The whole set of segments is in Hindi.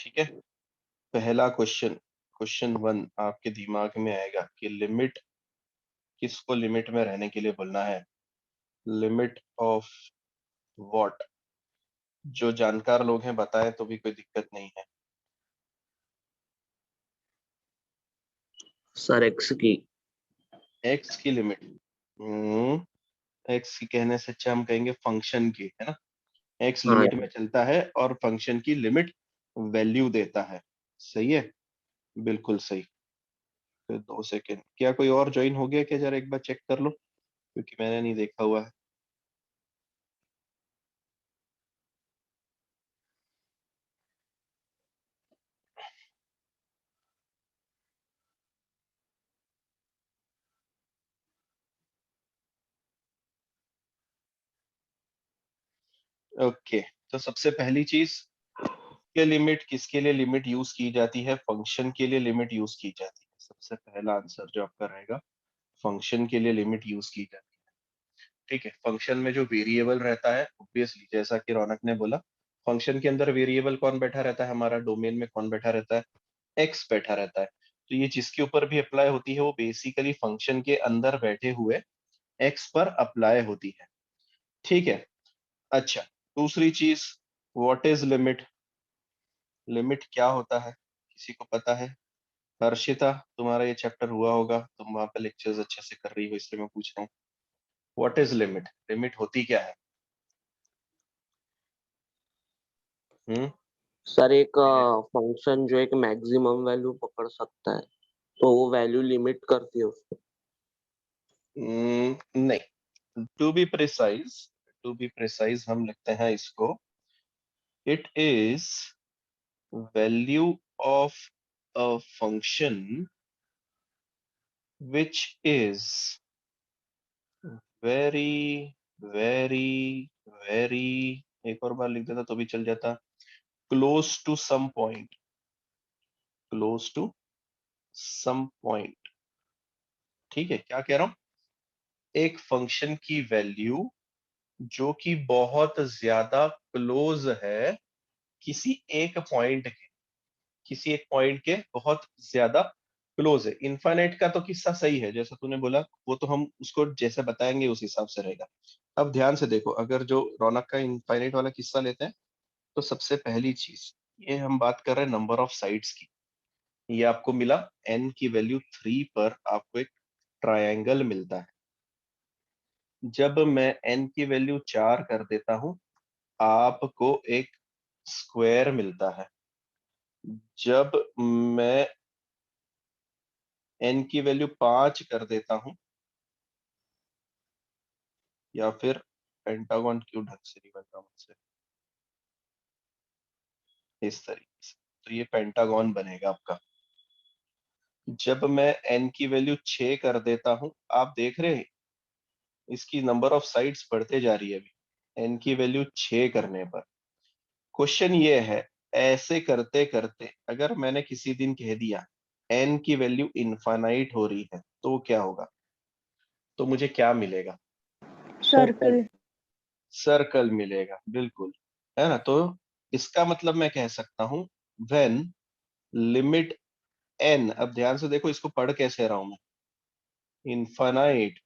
ठीक है। पहला क्वेश्चन, क्वेश्चन वन आपके दिमाग में आएगा कि लिमिट किसको लिमिट में रहने के लिए बोलना है। Limit of what? जो जानकार लोग हैं बताएं तो भी कोई दिक्कत नहीं है। सर एक्स की। एक्स की लिमिट। एक्स की कहने से अच्छा हम कहेंगे फंक्शन की, है ना। एक्स हाँ लिमिट में चलता है और फंक्शन की लिमिट वैल्यू देता है। सही है, बिल्कुल सही। फिर 2 सेकेंड, क्या कोई और ज्वाइन हो गया क्या? जरा एक बार चेक कर लो, क्योंकि मैंने नहीं देखा हुआ है। ओके, तो सबसे पहली चीज के लिमिट किसके लिए लिमिट यूज की जाती है? फंक्शन के लिए लिमिट यूज की जाती है। सबसे पहला आंसर जो आपका रहेगा, फंक्शन के लिए लिमिट यूज की जाती है। ठीक है, फंक्शन में जो वेरिएबल रहता है, ऑब्वियसली जैसा कि रौनक ने बोला, फंक्शन के अंदर वेरिएबल कौन बैठा रहता है? हमारा डोमेन में कौन बैठा रहता है? एक्स बैठा रहता है। तो ये जिसके ऊपर भी अप्लाई होती है वो बेसिकली फंक्शन के अंदर बैठे हुए एक्स पर अप्लाई होती है। ठीक है। अच्छा, दूसरी चीज, व्हाट इज लिमिट? लिमिट क्या होता है, किसी को पता है? हर्षिता, तुम्हारा ये चैप्टर हुआ होगा, तुम वहां पे लेक्चर्स अच्छे से कर रही हो, इसलिए मैं पूछ रहा हूँ। What is limit? लिमिट होती क्या है? हम्म। सर एक फंक्शन जो एक मैक्सिमम वैल्यू पकड़ सकता है तो वो वैल्यू लिमिट करती है उसको। नहीं, टू बी प्रिसाइज हम लिखते हैं इसको, it is value of a function which is very very very, एक और बार लिख देता तो भी चल जाता, close to some point, close to some point. ठीक है, क्या कह रहा हूं? एक फंक्शन की वैल्यू जो कि बहुत ज्यादा क्लोज है किसी एक पॉइंट के, किसी एक पॉइंट के बहुत ज्यादा क्लोज है। इनफाइनाइट का तो किस्सा सही है, जैसा तूने बोला, वो तो हम उसको जैसे बताएंगे उस हिसाब से रहेगा। अब ध्यान से देखो, अगर जो रौनक का इनफाइनाइट वाला किस्सा लेते हैं, तो सबसे पहली चीज, ये हम बात कर रहे हैं नंबर ऑफ साइड्स की। ये आपको मिला, एन की वैल्यू 3 पर आपको एक ट्रायंगल मिलता है। जब मैं एन की वैल्यू 4 कर देता हूं, आपको एक स्क्वायर मिलता है। जब मैं एन की वैल्यू 5 कर देता हूं, या फिर पेंटागन क्यों ढंग से नहीं बन रहा मुझसे, इस तरीके से, तो ये पेंटागन बनेगा आपका। जब मैं एन की वैल्यू 6 कर देता हूं, आप देख रहे हैं इसकी नंबर ऑफ साइड्स बढ़ते जा रही है अभी, एन की वैल्यू 6 करने पर। क्वेश्चन ये है, ऐसे करते करते अगर मैंने किसी दिन कह दिया एन की वैल्यू इनफाइनाइट हो रही है, तो वो क्या होगा? तो मुझे क्या मिलेगा? सर्कल। सर्कल मिलेगा, बिल्कुल, है ना। तो इसका मतलब मैं कह सकता हूं, व्हेन लिमिट एन, अब ध्यान से देखो इसको पढ़ कैसे रहा हूं मैं, infinite,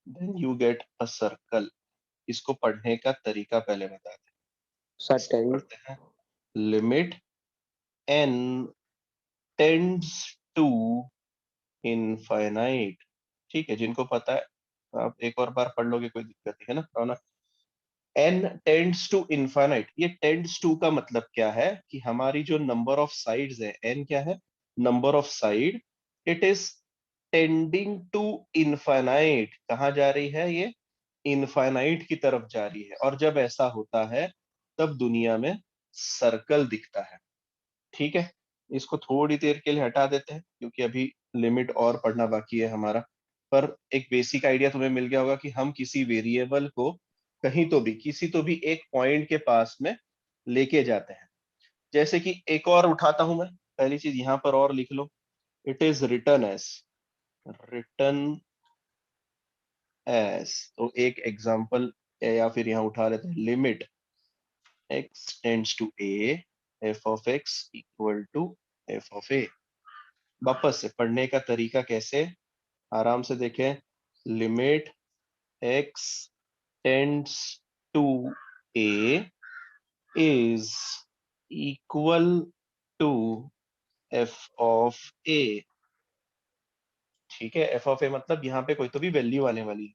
then you get a circle. इसको पढ़ने का तरीका पहले बताते हैं। सर इसको 10। पढ़ते हैं, limit N tends to infinite. ठीक है, जिनको पता है आप एक और बार पढ़ लोगे, कोई दिक्कत नहीं, है ना Raunak. N tends to infinite, ये टेंड्स टू का मतलब क्या है कि हमारी जो नंबर ऑफ साइड्स है, एन क्या है? Number of side, it is tending to infinite. कहाँ जा रही है ये? इनफाइनाइट की तरफ जा रही है। और जब ऐसा होता है तब दुनिया में सर्कल दिखता है। ठीक है, इसको थोड़ी देर के लिए हटा देते हैं क्योंकि अभी लिमिट और पढ़ना बाकी है हमारा। पर एक बेसिक आइडिया तुम्हें मिल गया होगा कि हम किसी वेरिएबल को कहीं तो भी, किसी तो भी एक पॉइंट के पास में लेके जाते हैं। जैसे कि एक और उठाता हूं मैं, पहली चीज यहां पर और लिख लो, it is written as, written as, तो एक एग्जांपल या फिर यहां उठा लेते हैं, limit x tends to a f of x equal to f of a. वापस से पढ़ने का तरीका कैसे, आराम से देखें। Limit x tends to a is equal to f of a. ठीक है, एफ ऑफ ए मतलब यहाँ पे कोई तो भी वैल्यू आने वाली है।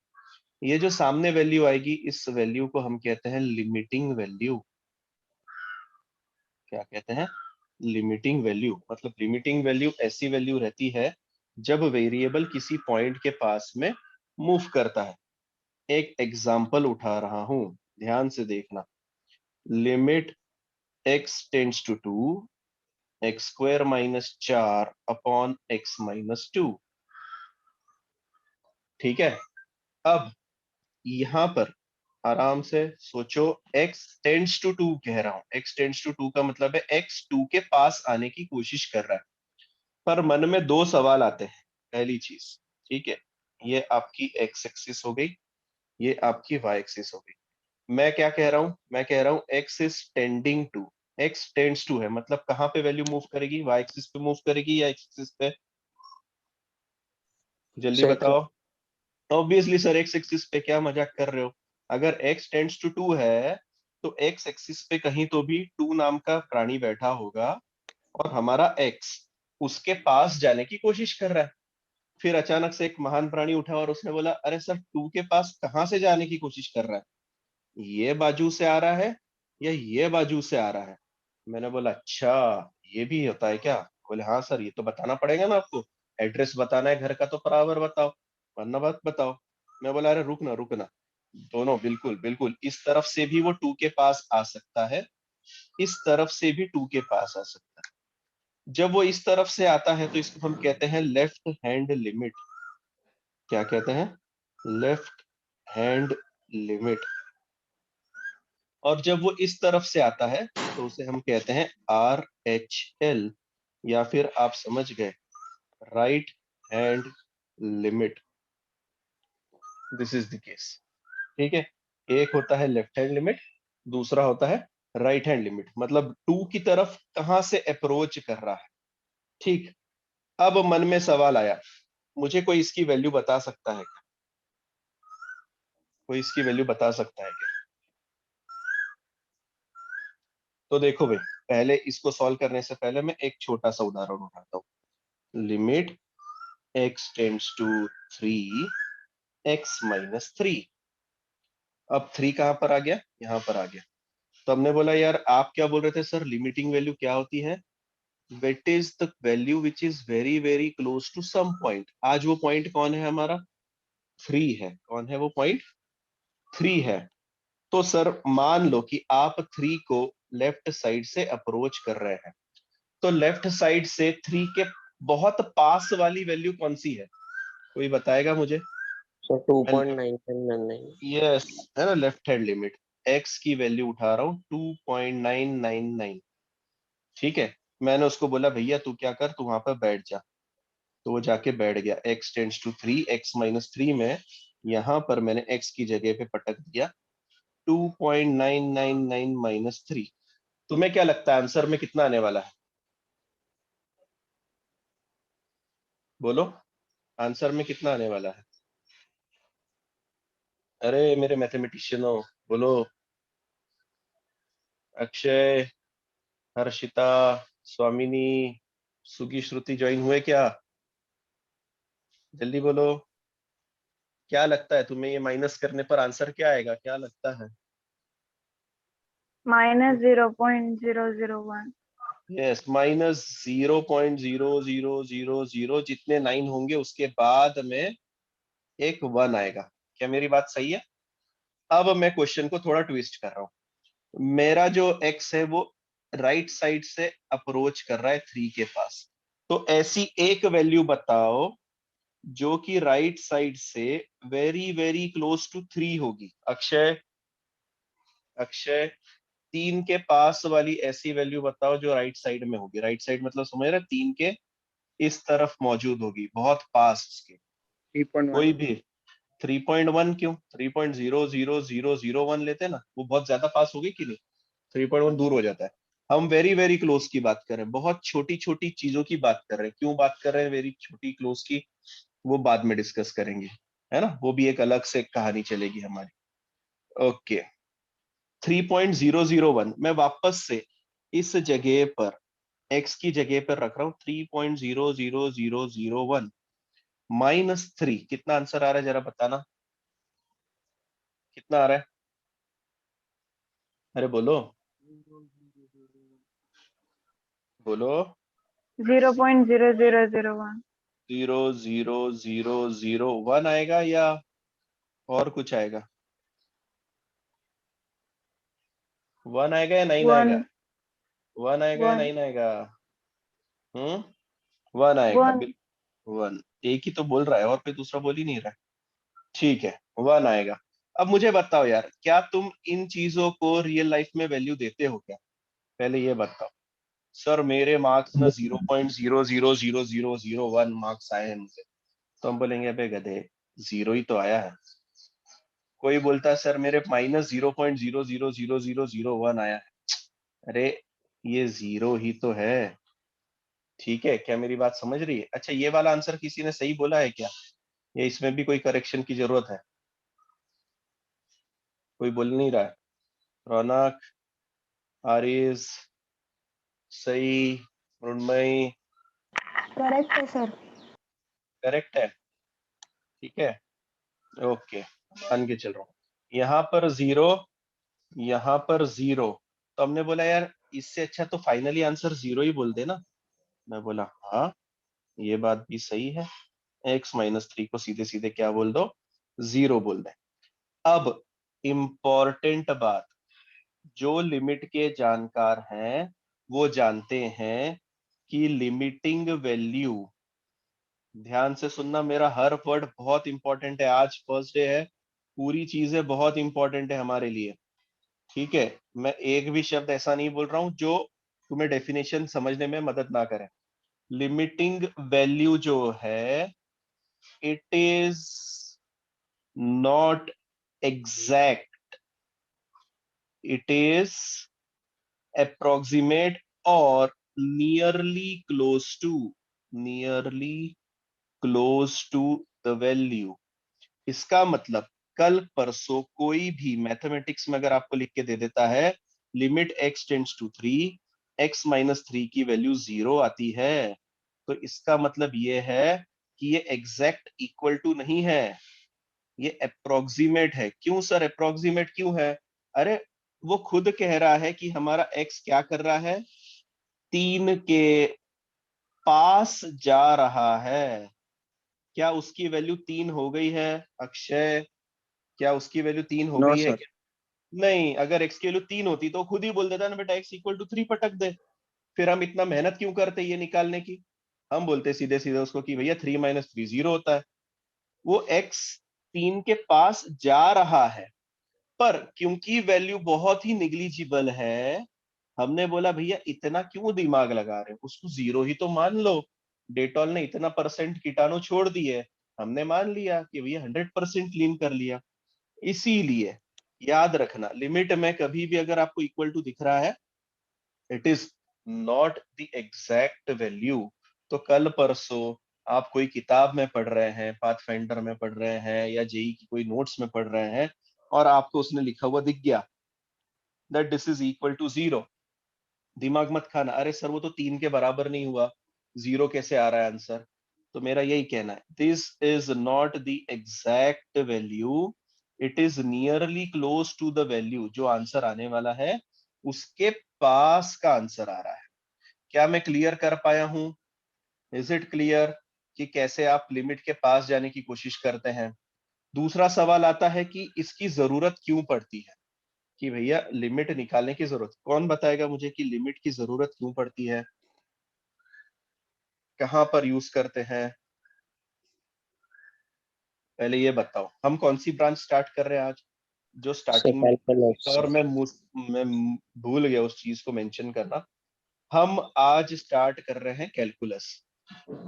ये जो सामने वैल्यू आएगी, इस वैल्यू को हम कहते हैं लिमिटिंग वैल्यू। क्या कहते हैं? Limiting value. मतलब लिमिटिंग वैल्यू ऐसी वैल्यू रहती है जब वेरिएबल किसी पॉइंट के पास में मूव करता है। एक एग्जांपल उठा रहा हूं, ध्यान से देखना। Limit x tends to 2, x square minus 4 upon X minus 2। ठीक है, अब यहां पर आराम से सोचो, x टेंड्स टू 2 कह रहा हूं। x टेंड्स टू 2 का मतलब है x 2 के पास आने की कोशिश कर रहा है। पर मन में दो सवाल आते हैं। पहली चीज, ठीक है, ये आपकी x एक्सिस हो गई, ये आपकी y एक्सिस हो गई। मैं क्या कह रहा हूं? मैं कह रहा हूं x is tending to, x tends to है मतलब कहां पे वैल्यू मूव करेगी? y एक्सिस पे मूव करेगी या x एक्सिस पे? जल्दी बताओ। ऑब्वियसली सर, x एक्सिस पे, क्या मजाक कर रहे हो? अगर x टेंड्स टू 2 है तो x एक्सिस पे कहीं तो भी 2 नाम का प्राणी बैठा होगा और हमारा x उसके पास जाने की कोशिश कर रहा है। फिर अचानक से एक महान प्राणी उठा और उसने बोला, अरे सर 2 के पास कहां से जाने की कोशिश कर रहा है? ये बाजू से आ रहा है या ये बाजू से आ रहा है? मैंने बोला अच्छा, ये भी होता है क्या? बोले हाँ सर, ये तो बताना पड़ेगा ना आपको। एड्रेस बताना है घर का तो बराबर बताओ, वरना बात बताओ। मैं बोला अरे रुक ना, दोनों बिल्कुल बिल्कुल, इस तरफ से भी वो 2 के पास आ सकता है, इस तरफ से भी 2 के पास आ सकता है। जब वो इस तरफ से आता है तो इसको हम कहते हैं लेफ्ट हैंड लिमिट। क्या कहते हैं? Left hand limit. और जब वो इस तरफ से आता है तो उसे हम कहते हैं RHL, या फिर आप समझ गए, right hand limit. This is the case. ठीक है, एक होता है लेफ्ट हैंड लिमिट, दूसरा होता है राइट हैंड लिमिट। मतलब 2 की तरफ कहां से अप्रोच कर रहा है। ठीक, अब मन में सवाल आया, मुझे कोई इसकी वैल्यू बता सकता है क्या? कोई इसकी वैल्यू बता सकता है क्या? तो देखो भाई, पहले इसको सॉल्व करने से पहले मैं एक छोटा सा उदाहरण उठाता हूँ। Limit x tends to 3, x minus 3। अब 3 कहां पर आ गया? यहां पर आ गया। तो हमने बोला यार, आप क्या बोल रहे थे सर, लिमिटिंग वैल्यू क्या होती है? What is the value which is very very close to some point. आज वो पॉइंट कौन है हमारा? 3 है। कौन है वो पॉइंट? 3 है। तो सर मान लो कि आप 3 को लेफ्ट साइड से अप्रोच कर रहे हैं, तो लेफ्ट साइड से 3 के बहुत पास वाली वैल्यू कौन सी है? कोई बताएगा मुझे? सर 2.9999। यस, है ना, लेफ्ट हैंड लिमिट। x की वैल्यू उठा रहा हूँ 2.999। ठीक है, मैंने उसको बोला भैया तू क्या कर, तू वहां पर बैठ जा। तो वो जाके बैठ गया। x tends to 3, x minus 3 में यहां पर मैंने x की जगह पे पटक दिया 2.999 माइनस 3। तुम्हें क्या लगता है आंसर में कितना आने वाला है? बोलो, आंसर में कितना आने वाला है? अरे मेरे मैथमेटिशियन हो, बोलो। अक्षय, हर्षिता, स्वामिनी, सुगी, श्रुति ज्वाइन हुए क्या? जल्दी बोलो, क्या लगता है तुम्हें, ये माइनस करने पर आंसर क्या आएगा? क्या लगता है? -0.001। यस, -0.00000, जितने 9 होंगे उसके बाद में एक 1 आएगा। क्या मेरी बात सही है? अब मैं क्वेश्चन को थोड़ा ट्विस्ट कर रहा हूं। मेरा जो x है वो राइट साइड से अप्रोच कर रहा है 3 के पास। तो ऐसी एक वैल्यू बताओ जो कि राइट साइड से वेरी वेरी क्लोज टू 3 होगी। अक्षय, अक्षय, 3 के पास वाली ऐसी वैल्यू बताओ जो राइट साइड में होगी। राइट साइड मतलब समझ रहे, 3 के इस तरफ मौजूद होगी, बहुत पास उसके। 3.1। कोई भी 3.1 क्यों? 3.00001 लेते ना, वो बहुत ज्यादा पास होगी कि नहीं? 3.1 दूर हो जाता है। हम वेरी वेरी क्लोज की बात कर रहे हैं, बहुत छोटी छोटी चीजों की बात कर रहे हैं। क्यों बात कर रहे हैं वेरी छोटी क्लोज की, वो बाद में डिस्कस करेंगे, है ना, वो भी एक अलग से कहानी चलेगी हमारी। ओके, 3.001 मैं वापस से इस जगह पर x की जगह पर रख रहा हूं 3.00001 -3। कितना आंसर आ रहा है जरा बताना, कितना आ रहा है? अरे बोलो बोलो। 0.0001। 0.0001 आएगा या और कुछ आएगा? 1 आएगा या 9 आएगा? 1 1 आएगा या 1 9 आएगा? 1 आएगा 1। बिल्कुल 1। एक ही तो बोल रहा है और कोई दूसरा बोल ही नहीं रहा है। ठीक है, 1 आएगा। अब मुझे बताओ यार, क्या तुम इन चीजों को रियल लाइफ में वैल्यू देते हो क्या? पहले ये बताओ। सर मेरे मार्क्स ना 0.00001 मार्क्स आए हैं मुझे, तो हम बोलेंगे अबे गधे, जीरो ही तो आया है। कोई बोलता है सर मेरे -0.0000001 आया है, अरे ये जीरो ही तो है। ठीक है, क्या मेरी बात समझ रही है? अच्छा, ये वाला आंसर किसी ने सही बोला है क्या, या इसमें भी कोई करेक्शन की जरूरत है? कोई बोल नहीं रहा है। रौनक, आरिज, सही, मृण्मयी, करेक्ट है सर। करेक्ट है? ठीक है, ओके, मान के चल रहा हूँ। यहाँ पर जीरो, यहाँ पर जीरो, तो हमने बोला यार इससे अच्छा तो फाइनली आंसर जीरो ही बोल दे ना। मैं बोला हाँ, ये बात भी सही है, x-3 को सीधे सीधे क्या बोल दो, जीरो बोल दे। अब इंपॉर्टेंट बात, जो लिमिट के जानकार हैं वो जानते हैं कि लिमिटिंग वैल्यू, ध्यान से सुनना, मेरा हर वर्ड बहुत इंपॉर्टेंट है, आज फर्स्ट डे है, पूरी चीजें बहुत इंपॉर्टेंट है हमारे लिए। ठीक है, मैं एक भी शब्द ऐसा नहीं बोल रहा हूं जो तुम्हें डेफिनेशन समझने में मदद ना करे। लिमिटिंग वैल्यू जो है, it is not exact, it is approximate और nearly close to, nearly close to the value. इसका मतलब कल परसों कोई भी मैथमेटिक्स में अगर आपको लिख के दे देता है limit x tends to 3, x-3 की वैल्यू 0 आती है, तो इसका मतलब ये है कि ये एग्जैक्ट इक्वल टू नहीं है, ये अप्रोक्सीमेट है। क्यों सर अप्रोक्सीमेट क्यों है? अरे वो खुद कह रहा है कि हमारा x क्या कर रहा है, 3 के पास जा रहा है। क्या उसकी वैल्यू 3 हो गई है अक्षय? क्या उसकी वैल्यू 3 हो नो गई है सर। क्या? नहीं, अगर x की वैल्यू 3 होती तो खुद ही बोल देता ना बेटा x=3 पटक दे। फिर हम इतना मेहनत क्यों करते ये निकालने की? हम बोलते सीधे सीधे उसको कि भैया 3 - 3 0 होता है। वो x 3 के पास जा रहा है, पर क्योंकि वैल्यू बहुत ही निग्लिजिबल है, हमने बोला भैया इतना क्यों दिमाग लगा रहे हो, उसको जीरो ही तो मान लो। डेटॉल ने इतना % कीटाणु छोड़ दिए, हमने मान लिया कि भैया 100% क्लीन कर लिया। इसीलिए याद रखना, लिमिट में कभी भी अगर आपको इक्वल टू दिख रहा है, it is not the exact value. तो कल परसों आप कोई किताब में पढ़ रहे हैं, पाथफाइंडर में पढ़ रहे हैं या जेई की कोई नोट्स में पढ़ रहे हैं, और आपको उसने लिखा हुआ दिख गया that this is equal to 0, दिमाग मत खाना, अरे सर वो तो 3 के बराबर नहीं हुआ, 0 कैसे आ रहा है आंसर? तो मेरा यही कहना है, this is not the exact value, it is nearly close to the value. जो आंसर आने वाला है उसके पास का आंसर आ रहा है। क्या मैं क्लियर कर पाया हूं? इज इट क्लियर कि कैसे आप लिमिट के पास जाने की कोशिश करते हैं? दूसरा सवाल आता है कि इसकी जरूरत क्यों पड़ती है, कि भैया लिमिट निकालने की जरूरत, कौन बताएगा मुझे कि लिमिट की जरूरत क्यों पड़ती है, कहां पर यूज करते हैं? पहले ये बताओ, हम कौन सी ब्रांच स्टार्ट कर रहे हैं आज? जो सर स्टार्टिंग में कैलकुलस। और मैं भूल गया उस चीज को मेंशन करना। हम आज स्टार्ट कर रहे हैं calculus.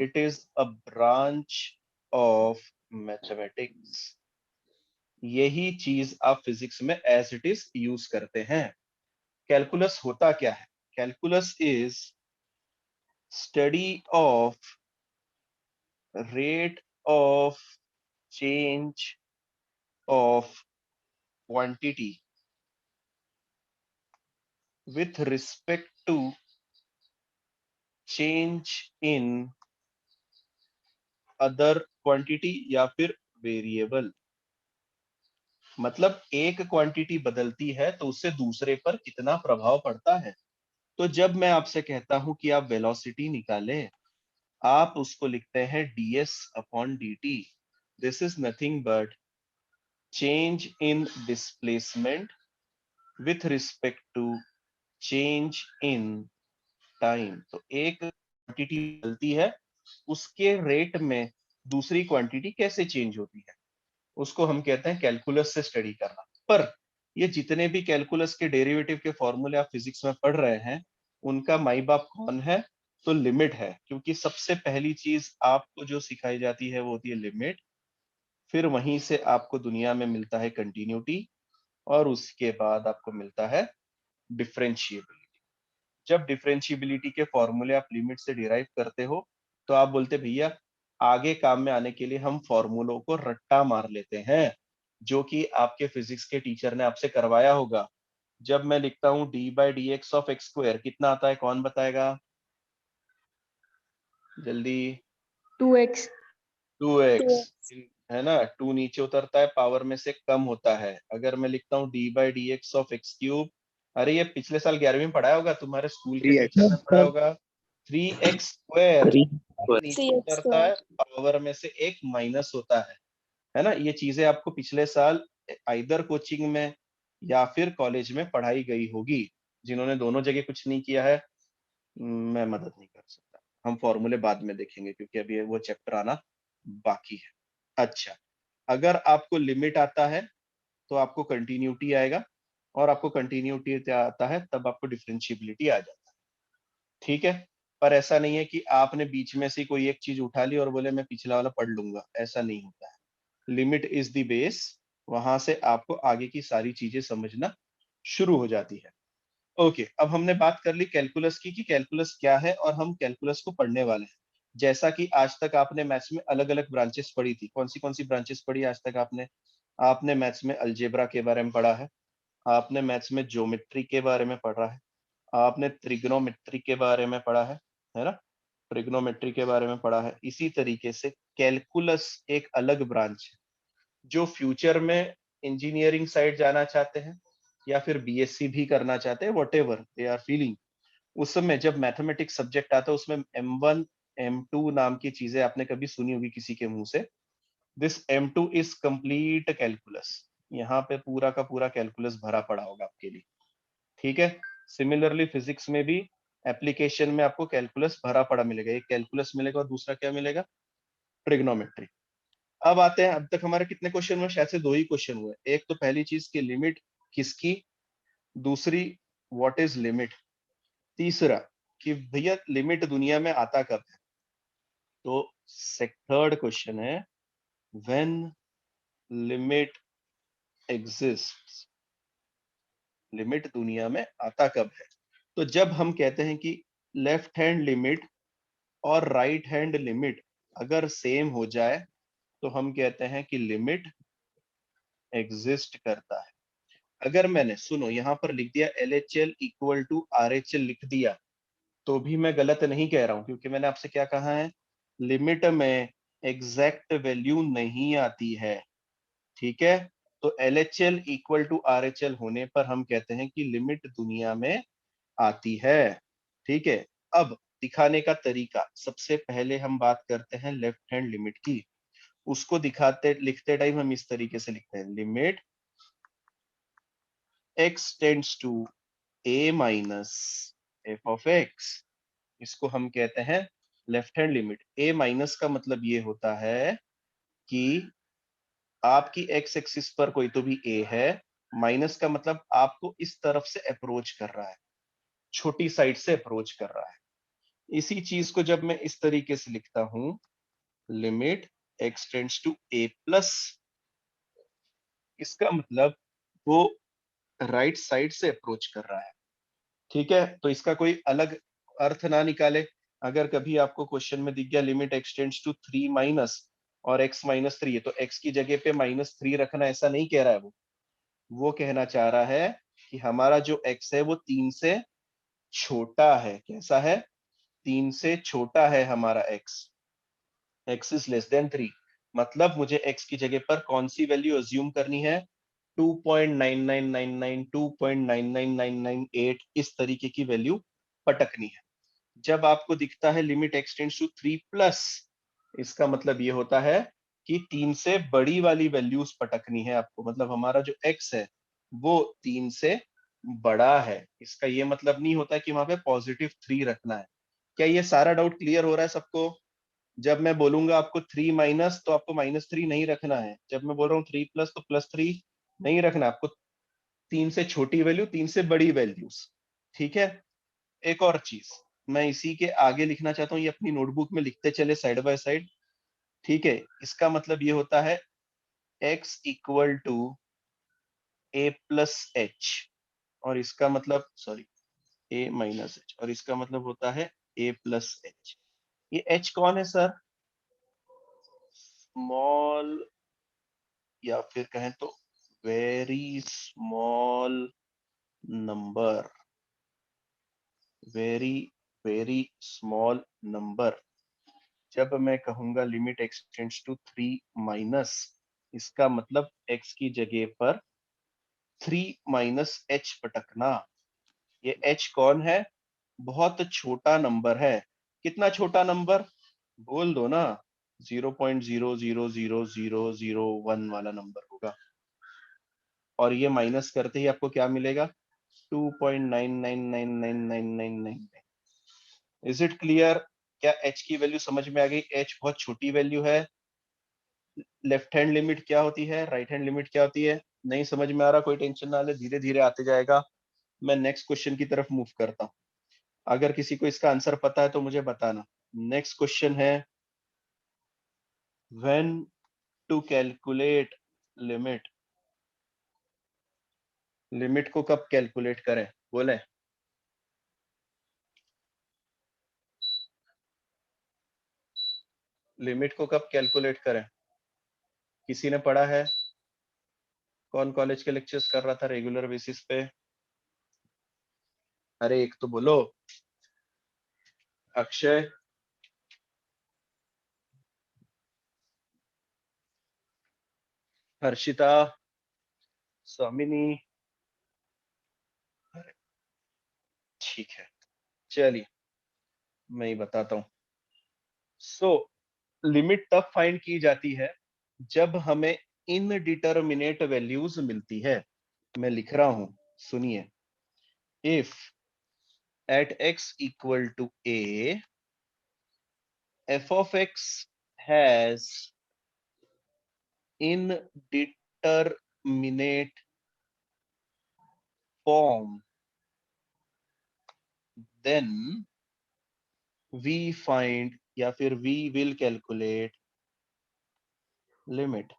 It is a branch of mathematics. यही चीज आप फिजिक्स में एज इट इज यूज करते हैं। कैलकुलस होता क्या है? Calculus is study of rate of change of quantity with respect to change in other quantity या फिर वेरिएबल। मतलब एक क्वांटिटी बदलती है तो उससे दूसरे पर कितना प्रभाव पड़ता है। तो जब मैं आपसे कहता हूं कि आप वेलोसिटी निकालें, आप उसको लिखते हैं ds upon dt। This is nothing but change in displacement with respect to change in time. तो एक क्वांटिटी बदलती है, उसके रेट में दूसरी क्वांटिटी कैसे चेंज होती है, उसको हम कहते हैं कैलकुलस से स्टडी करना। पर ये जितने भी कैलकुलस के डेरिवेटिव के फॉर्मूले आप फिजिक्स में पढ़ रहे हैं, उनका माई बाप कौन है? तो लिमिट है। क्योंकि सबसे पहली चीज आपको जो सिखाई जाती है वो होती है लिमिट, फिर वहीं से आपको दुनिया में मिलता है कंटिन्यूटी, और उसके बाद आपको मिलता है डिफरेंशिएबिलिटी। जब डिफरेंशिएबिलिटी के फॉर्मूले आप लिमिट से डिराइव करते हो, तो आप बोलते भैया आगे काम में आने के लिए हम फॉर्मूलों को रट्टा मार लेते हैं, जो कि आपके फिजिक्स के टीचर ने आपसे करवाया होगा। जब मैं लिखता हूं D by D x of x square, कितना आता है, कौन बताएगा जल्दी? 2x 2x है ना, 2 नीचे उतरता है, पावर में से कम होता है। अगर मैं लिखता हूँ D by D x of x cube, अरे ये पिछले साल 11वीं में पढ़ाया होगा, तुम्हारे स्कूल के 3x टीचर ने पढ़ाया होगा। 3x स्क्वायर 3 नीचे उतरता है, पावर में से एक माइनस होता है ना। ये चीजें आपको पिछले साल आइदर कोचिंग में या फिर कॉलेज में पढ़ाई गई होगी। जिन्होंने दोनों जगह कुछ नहीं किया है, मैं मदद नहीं कर सकता। हम फॉर्मूले बाद में देखेंगे क्योंकि अभी वो चैप्टर आना बाकी है। अच्छा, अगर आपको लिमिट आता है तो आपको कंटिन्यूटी आएगा, और आपको कंटिन्यूटी आता है तब आपको डिफरेंशिएबिलिटी आ जाता है। ठीक है, पर ऐसा नहीं है कि आपने बीच में से कोई एक चीज उठा ली और बोले मैं पिछला वाला पढ़ लूंगा, ऐसा नहीं होता है। लिमिट इज द बेस, वहां से आपको आगे की सारी चीजें समझना शुरू हो जाती है। ओके, अब हमने बात कर ली कैलकुलस की कि कैलकुलस क्या है और हम कैलकुलस को पढ़ने वाले हैं। जैसा कि आज तक आपने मैथ्स में अलग अलग ब्रांचेस पढ़ी थी। कौन सी ब्रांचेस पढ़ी आज तक आपने? आपने मैथ्स में अलजेब्रा के बारे में पढ़ा है, आपने मैथ्स में ज्योमेट्री के बारे में पढ़ा है, आपने ट्रिग्नोमेट्री के बारे में पढ़ा है ना, ट्रिग्नोमेट्री के बारे में पढ़ा है। इसी तरीके से कैलकुलस एक अलग ब्रांच है, जो फ्यूचर में इंजीनियरिंग साइड जाना चाहते हैं या फिर बीएससी भी करना चाहते हैं, whatever they are feeling, उस समय जब मैथमेटिक्स सब्जेक्ट आता है उसमें M1 M2 नाम की चीजें आपने कभी सुनी होगी किसी के मुंह से। This M2 is complete calculus. यहाँ पे पूरा का पूरा कैलकुलस भरा पड़ा होगा आपके लिए। ठीक है, सिमिलरली फिजिक्स में भी एप्लीकेशन में आपको कैलकुलस भरा पड़ा मिलेगा। एक कैलकुलस मिलेगा और दूसरा क्या मिलेगा? ट्रिग्नोमेट्री। अब आते हैं, अब तक हमारे कितने क्वेश्चन हुए? शायद से 2 ही क्वेश्चन हुए। एक तो पहली चीज की लिमिट किसकी, दूसरी व्हाट इज लिमिट, तीसरा कि भैया लिमिट दुनिया में आता कब है। तो थर्ड क्वेश्चन है व्हेन लिमिट एग्जिस्ट, लिमिट दुनिया में आता कब है। तो जब हम कहते हैं कि लेफ्ट हैंड लिमिट और राइट हैंड लिमिट अगर सेम हो जाए तो हम कहते हैं कि लिमिट एग्जिस्ट करता है। अगर मैंने, सुनो, यहाँ पर लिख दिया LHL इक्वल टू RHL लिख दिया, तो भी मैं गलत नहीं कह रहा हूं, क्योंकि मैंने आपसे क्या कहा है, लिमिट में एग्जैक्ट वैल्यू नहीं आती है। ठीक है, तो LHL इक्वल टू RHL होने पर हम कहते हैं कि लिमिट दुनिया में आती है। ठीक है, अब दिखाने का तरीका, सबसे पहले हम बात करते हैं लेफ्ट हैंड लिमिट की। उसको दिखाते लिखते टाइम हम इस तरीके से लिखते हैं, limit x tends to a minus f of x। इसको हम कहते हैं left hand limit. a minus का मतलब ये होता है कि आपकी x एक्सिस पर कोई तो भी a है, माइनस का मतलब आपको इस तरफ से अप्रोच कर रहा है, छोटी साइड से अप्रोच कर रहा है। इसी चीज को जब मैं इस तरीके से लिखता हूं, limit x tends to a plus, इसका मतलब वो राइट साइड से अप्रोच कर रहा है। ठीक है, तो इसका कोई अलग अर्थ ना निकाले। अगर कभी आपको क्वेश्चन में दिख गया लिमिट एक्सटेंड्स टू 3 माइनस और x -3 है, तो x की जगह पे -3 रखना, ऐसा नहीं कह रहा है वो कहना चाह रहा है कि हमारा जो x है वो 3 से छोटा है। कैसा है? 3 से छोटा है हमारा x इज लेस देन 3। मतलब मुझे x की जगह पर कौन सी वैल्यू अज्यूम करनी है? 2.9999, 2.99998, इस तरीके की वैल्यू पटकनी है। जब आपको दिखता है लिमिट एक्सटेंड्स टू 3 प्लस, इसका मतलब ये होता है कि 3 से बड़ी वाली वैल्यूज पटकनी है आपको। मतलब हमारा जो x है वो 3 से बड़ा है। इसका ये मतलब नहीं होता कि वहां पे +3 रखना है। क्या ये सारा डाउट क्लियर हो रहा है सबको? जब मैं बोलूंगा आपको 3 माइनस, तो आपको -3 नहीं रखना है। जब मैं बोल रहा हूँ 3 प्लस, तो +3 नहीं रखना आपको। 3 से छोटी वैल्यू, 3 से बड़ी वैल्यूज। ठीक है। एक और चीज मैं इसी के आगे लिखना चाहता हूँ, ये अपनी नोटबुक में लिखते चले साइड बाय साइड। ठीक है, इसका मतलब ये होता है x equal to a plus h, और इसका मतलब सॉरी a माइनस एच, और इसका मतलब होता है a प्लस एच। ये h कौन है सर? स्मॉल, या फिर कहें तो very small number, very very small number. जब मैं कहूंगा लिमिट एक्सटेंड्स टू 3 माइनस, इसका मतलब x की जगह पर 3 माइनस h पटकना। ये h कौन है? बहुत छोटा नंबर है। कितना छोटा नंबर? बोल दो ना, 0.0000001 वाला नंबर होगा। और ये माइनस करते ही आपको क्या मिलेगा? 2.9999999। Is it clear? क्या h की वैल्यू समझ में आ गई? h बहुत छोटी वैल्यू है। लेफ्ट हैंड लिमिट क्या होती है, राइट हैंड लिमिट क्या होती है? नहीं समझ में आ रहा, कोई टेंशन ना ले, धीरे धीरे आते जाएगा। मैं नेक्स्ट क्वेश्चन की तरफ मूव करता हूं। अगर किसी को इसका आंसर पता है तो मुझे बताना। नेक्स्ट क्वेश्चन है, when to calculate limit. Limit को कब कैलकुलेट करें? बोले। लिमिट को कब कैलकुलेट करें? किसी ने पढ़ा है? कौन कॉलेज के लेक्चर्स कर रहा था रेगुलर बेसिस पे? अरे एक तो बोलो। अक्षय, हर्षिता, स्वामिनी। अरे ठीक है, चलिए मैं ही बताता हूँ। सो लिमिट तब फाइंड की जाती है जब हमें इनडिटरमिनेट वैल्यूज मिलती है। मैं लिख रहा हूं, सुनिए। If at x equal to a, f of x has indeterminate form, then we find या फिर we will calculate limit।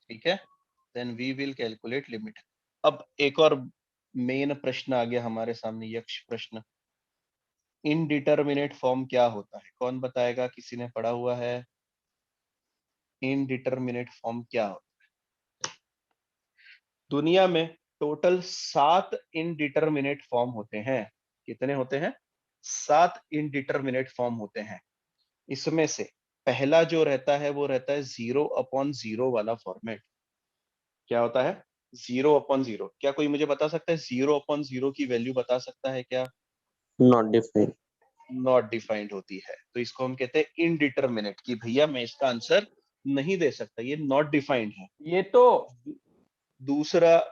ठीक है, then we will calculate limit। अब एक और मेन प्रश्न आ गया हमारे सामने, यक्ष प्रश्न। इनडिटरमिनेट फॉर्म क्या होता है? कौन बताएगा? किसी ने पढ़ा हुआ है? इनडिटरमिनेट फॉर्म क्या होता है? दुनिया में टोटल 7 इनडिटरमिनेट फॉर्म होते हैं। कितने होते हैं? 7 इनडिटरमिनेट फॉर्म होते हैं। इसमें से पहला जो रहता है वो रहता है 0/0 वाला फॉर्मेट। क्या होता है? 0/0। क्या कोई मुझे बता सकता है 0/0 की वैल्यू बता सकता है क्या? Not defined. नॉट डिफाइंड होती है, तो इसको हम कहते हैं इनडिटरमिनेट, कि भैया मैं इसका आंसर नहीं दे सकता, ये नॉट डिफाइंड है। ये तो दूसरा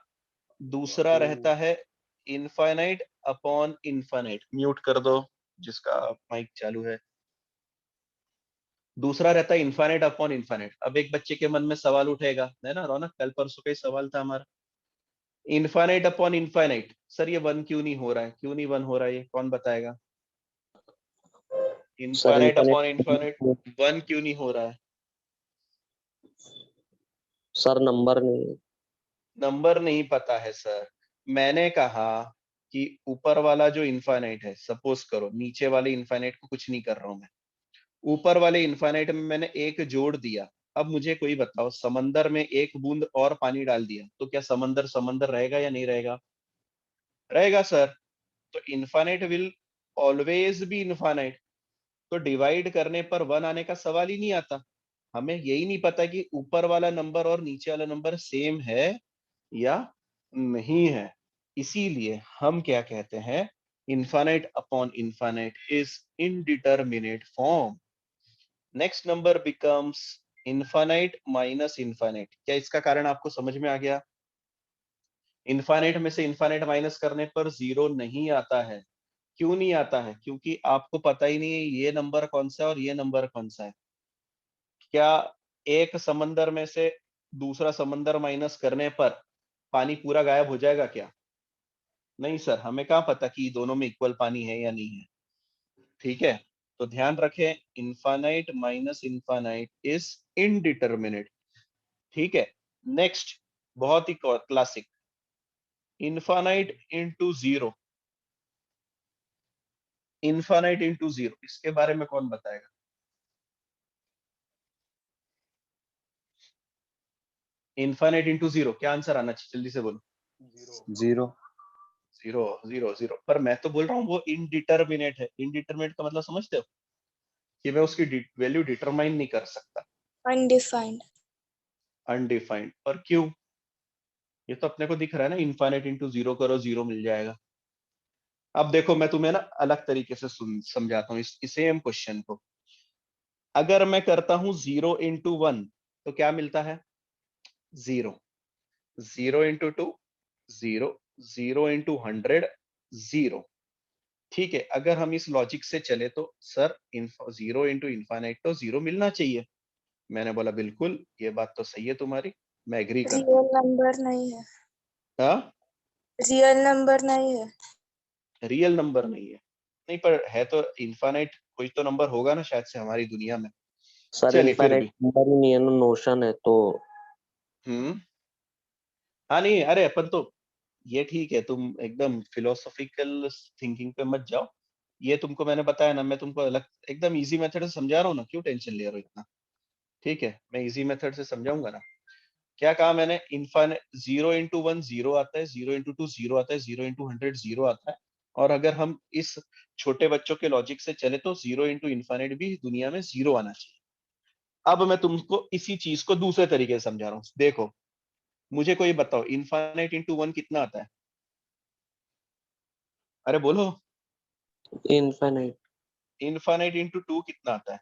दूसरा रहता है इनफाइनाइट अपॉन इनफाइनाइट। म्यूट कर दो जिसका माइक चालू है। दूसरा रहता है इनफाइनाइट अपॉन इनफाइनाइट। अब एक बच्चे के मन में सवाल उठेगा, है ना रौनक, कल परसों का ही सवाल था हमारा। इनफाइनाइट अपॉन इनफाइनाइट, सर ये 1 क्यों नहीं हो रहा है? क्यों नहीं 1 हो रहा है, ये कौन बताएगा? सर इनफाइनाइट अपॉन इनफाइनाइट 1 क्यों नहीं हो रहा है? सर नंबर नहीं है। नंबर नहीं पता है सर। मैंने कहा कि ऊपर वाला जो इनफाइनाइट है, सपोज करो नीचे वाले इनफाइनाइट को कुछ नहीं कर रहा हूं मैं, ऊपर वाले इनफाइनाइट में मैंने एक जोड़ दिया। अब मुझे कोई बताओ, समंदर में एक बूंद और पानी डाल दिया तो क्या समंदर समंदर रहेगा या नहीं रहेगा? रहेगा सर। तो infinite will always be infinite. तो डिवाइड करने पर वन आने का सवाल ही नहीं आता। हमें यही नहीं पता कि ऊपर वाला नंबर और नीचे वाला नंबर सेम है या नहीं है। इसीलिए हम क्या कहते हैं, infinite upon infinite is indeterminate form. Next number becomes infinite minus infinite. क्या इसका कारण आपको समझ में आ गया? इनफाइनाइट में से इनफाइनाइट माइनस करने पर जीरो नहीं आता है। क्यों नहीं आता है? क्योंकि आपको पता ही नहीं है ये नंबर कौन सा है और ये नंबर कौन सा है। क्या एक समंदर में से दूसरा समंदर माइनस करने पर पानी पूरा गायब हो जाएगा क्या? नहीं सर, हमें कहाँ पता कि दोनों में इक्वल पानी है या नहीं है। ठीक है, तो ध्यान रखें, infinite minus infinite is indeterminate. ठीक है, नेक्स्ट बहुत ही classic, infinite into zero. Infinite into zero, इसके बारे में कौन बताएगा? इनफाइनाइट इंटू जीरो, क्या आंसर आना चाहिए? जल्दी से बोलो। जीरो। Zero zero zero. पर मैं तो बोल रहा हूँ वो इनडिटरमिनेट है। इनडिटरमिनेट का मतलब समझते हो कि मैं उसकी वैल्यू डिटरमाइन नहीं कर सकता। अनडिफाइंड। अनडिफाइंड। और क्यों? ये तो अपने को दिख रहा है ना, इनफाइनाइट इंटू जीरो करो जीरो मिल जाएगा। अब देखो मैं तुम्हें ना अलग तरीके से समझाता हूँ इस सेम क्वेश्चन को। अगर मैं करता हूं जीरो इंटू वन तो क्या मिलता है? Zero. Zero into two zero. Zero into 100 zero. ठीक है, अगर हम इस लॉजिक से चले तो सर जीरो इंटू इनफाइनाइट तो जीरो मिलना चाहिए। मैंने बोला बिल्कुल, ये बात तो सही है तुम्हारी, मैं एग्री करता हूँ। रियल नंबर नहीं है। हाँ, रियल नंबर नहीं है। रियल नंबर नहीं है। नहीं, पर है तो इनफाइनाइट, कोई तो नंबर होगा ना शायद से हमारी दुनिया में। सर चलिए फिर इनफाइनाइट भी। नंबर ही नहीं है ना, नोशन है तो। हाँ नहीं, अरे अपन तो, ये ठीक है, तुम एकदम फिलोसॉफिकल थिंकिंग पे मत जाओ। ये तुमको मैंने बताया ना, मैं तुमको अलग एकदम इजी मेथड से समझा रहा हूँ ना, क्यों टेंशन ले रहे हो इतना? ठीक है, मैं इजी मेथड से समझाऊंगा ना। क्या कहा मैंने? Infinite zero into one zero आता है, जीरो इंटू टू जीरो आता है, जीरो इंटू 100 जीरो आता है। और अगर हम इस छोटे बच्चों के लॉजिक से चले तो जीरो इंटू इनफाइनाइट भी दुनिया में जीरो आना चाहिए। अब मैं तुमको इसी चीज को दूसरे तरीके से समझा रहा हूँ। देखो, मुझे कोई बताओ, इनफाइनाइट इंटू वन कितना आता है? अरे बोलो। इनफाइनाइट। इनफाइनाइट इंटू टू कितना आता है?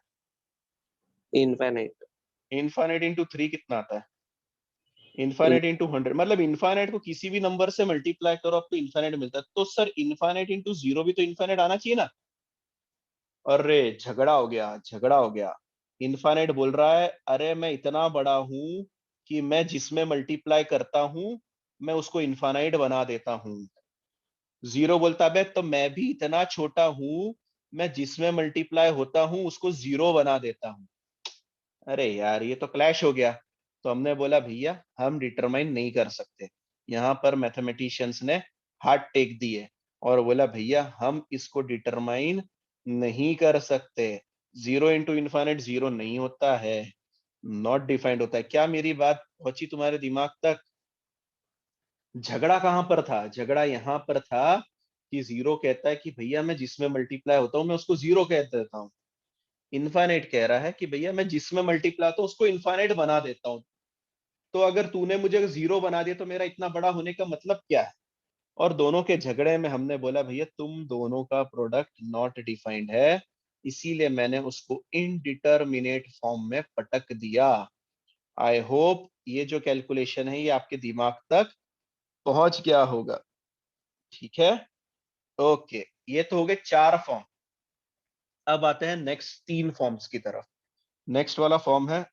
इनफाइनाइट। इनफाइनाइट इंटू थ्री कितना आता है? Infinite into 100। मतलब इनफाइनाइट को किसी भी नंबर से मल्टीप्लाई करो आपको इनफाइनाइट मिलता है। तो सर इनफाइनाइट इंटू जीरो भी तो इनफाइनाइट आना चाहिए ना? अरे झगड़ा हो गया, झगड़ा हो गया। इनफाइनाइट बोल रहा है अरे मैं इतना बड़ा हूं कि मैं जिसमें मल्टीप्लाई करता हूं मैं उसको इनफाइनाइट बना देता हूं। जीरो बोलता है तो मैं भी इतना छोटा हूं, मैं जिसमें मल्टीप्लाई होता हूं उसको जीरो बना देता हूं। अरे यार ये तो क्लैश हो गया। तो हमने बोला भैया हम डिटरमाइन नहीं कर सकते। यहाँ पर मैथमेटिशियंस ने हाथ टेक दिए और बोला भैया हम इसको डिटरमाइन नहीं कर सकते। जीरो इंटू इनफाइनाइट जीरो नहीं होता है, नॉट डिफाइंड होता है। क्या मेरी बात पहुंची तुम्हारे दिमाग तक? झगड़ा कहां पर था? झगड़ा यहाँ पर था कि जीरो कहता है कि भैया मैं जिसमें मल्टीप्लाई होता हूँ मैं उसको जीरो कह देता हूँ। इनफाइनाइट कह रहा है कि भैया मैं जिसमें मल्टीप्लाई होता हूँ उसको इनफाइनाइट बना देता हूँ। तो अगर तूने मुझे जीरो बना दिया तो मेरा इतना बड़ा होने का मतलब क्या है? और दोनों के झगड़े में हमने बोला भैया तुम दोनों का प्रोडक्ट नॉट डिफाइंड है, इसीलिए मैंने उसको इनडिटरमिनेट फॉर्म में पटक दिया। आई होप ये जो कैलकुलेशन है ये आपके दिमाग तक पहुंच गया होगा। ठीक है, ओके। ये तो हो गए चार फॉर्म। अब आते हैं नेक्स्ट तीन फॉर्म्स की तरफ। नेक्स्ट वाला फॉर्म है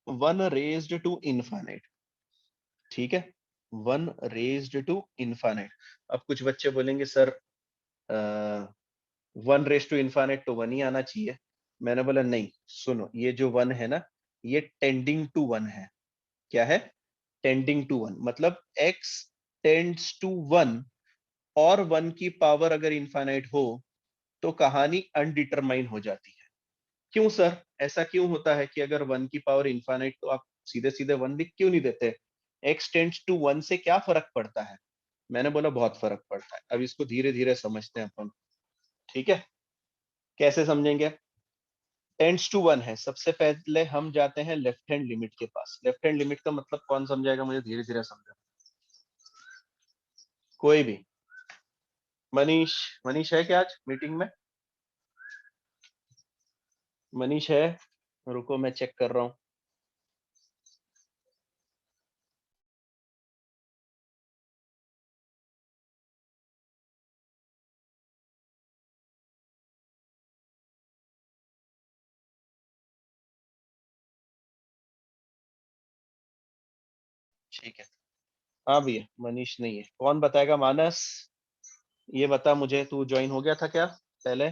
वन रेज्ड टू इनफाइनाइट। ठीक है, वन रेज्ड टू इनफाइनाइट। अब कुछ बच्चे बोलेंगे sir one raise to infinite तो वन ही आना चाहिए। मैंने बोला नहीं, सुनो, ये जो वन है ना ये टेंडिंग टू वन है। क्या है? Tending to one. मतलब x टेंड्स टू 1 और 1 की पावर अगर इनफाइनाइट हो तो कहानी अनडिटरमाइन हो जाती है। क्यों सर, ऐसा क्यों होता है कि अगर 1 की पावर इनफाइनाइट तो आप सीधे सीधे 1 लिख क्यों नहीं देते? x टेंड्स टू 1 से क्या फर्क पड़ता है? मैंने बोला बहुत फर्क पड़ता है। अब इसको धीरे धीरे समझते हैं अपन, ठीक है? कैसे समझेंगे? टेंड्स टू 1 है, सबसे पहले हम जाते हैं लेफ्ट हैंड लिमिट के पास। लेफ्ट हैंड लिमिट का मतलब कौन समझाएगा मुझे? धीरे धीरे समझा, कोई भी। मनीष, मनीष है क्या आज मीटिंग में? मनीष है? रुको मैं चेक कर रहा हूँ। ठीक है, हाँ भैया मनीष नहीं है। कौन बताएगा? मानस, ये बता मुझे, तू ज्वाइन हो गया था क्या पहले?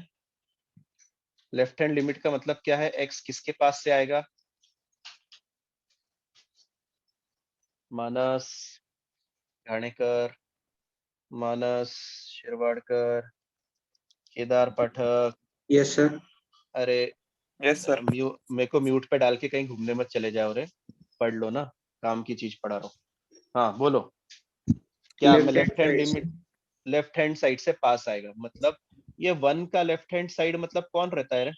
लेफ्ट हैंड लिमिट का मतलब क्या है? एक्स किसके पास से आएगा? मानस घाणेकर, मानस शिरवाडकर, केदार पाठक। Yes sir. अरे यस सर। मेरे को म्यूट पे डाल के कहीं घूमने मत चले जाओ रे, पढ़ लो ना, काम की चीज पढ़ा रहा हूँ। हाँ बोलो, क्या मैं left hand limit left hand side से पास आएगा? मतलब ये 1 का लेफ्ट हैंड साइड मतलब कौन रहता है रे?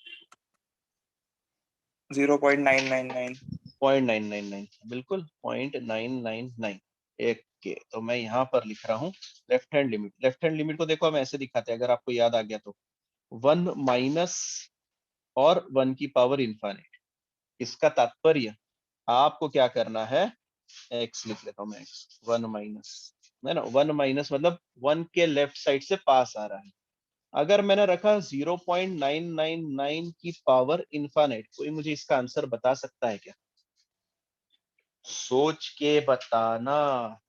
0.999। 0.999, बिल्कुल 0.999। एक के तो मैं यहाँ पर लिख रहा हूँ left hand limit. Left hand limit को देखो हम ऐसे दिखाते हैं, अगर आपको याद आ गया तो 1 माइनस और 1 की पावर इनफाइनाइट। इसका तात्पर्य आपको क्या करना है? x लिख लेता हूँ मैं, x 1 माइनस है ना, 1 माइनस मतलब 1 के लेफ्ट साइड से पास आ रहा है। अगर मैंने रखा 0.999 की पावर इनफाइनाइट, कोई मुझे इसका आंसर बता सकता है क्या? सोच के बताना।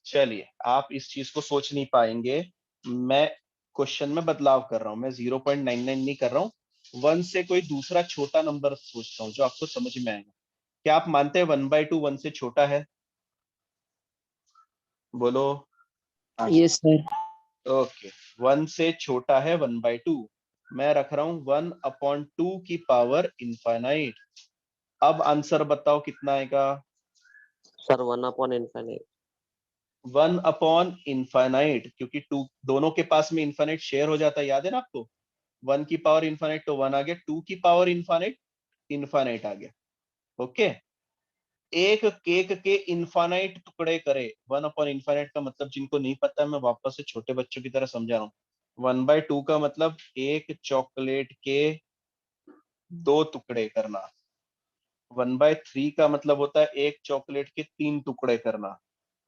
चलिए, आप इस चीज को सोच नहीं पाएंगे, मैं क्वेश्चन में बदलाव कर रहा हूं। मैं 0.99 नहीं कर रहा हूं, 1 से कोई दूसरा छोटा नंबर सोचता हूं जो आपको समझ में आएगा। क्या आप मानते हैं 1/2 1 से छोटा है? बोलो। Yes sir. ओके, 1 से छोटा है 1/2। मैं रख रहा हूं 1/2 की पावर इनफाइनाइट। अब आंसर बताओ कितना आएगा? सर 1/∞। 1/∞, क्योंकि टू दोनों के पास में इनफाइनाइट शेयर हो जाता है, याद है ना आपको? 1 की पावर इनफाइनाइट तो 1 आ गया, 2 की पावर इनफाइनाइट इनफाइनाइट आ गया। ओके, एक केक के इनफाइनाइट टुकड़े करे। 1/∞ का मतलब जिनको नहीं पता मैं वापस से छोटे बच्चों की तरह समझा रहा हूँ। 1/2 का मतलब एक चॉकलेट के 2 टुकड़े करना। 1/3 का मतलब होता है एक चॉकलेट के 3 टुकड़े करना।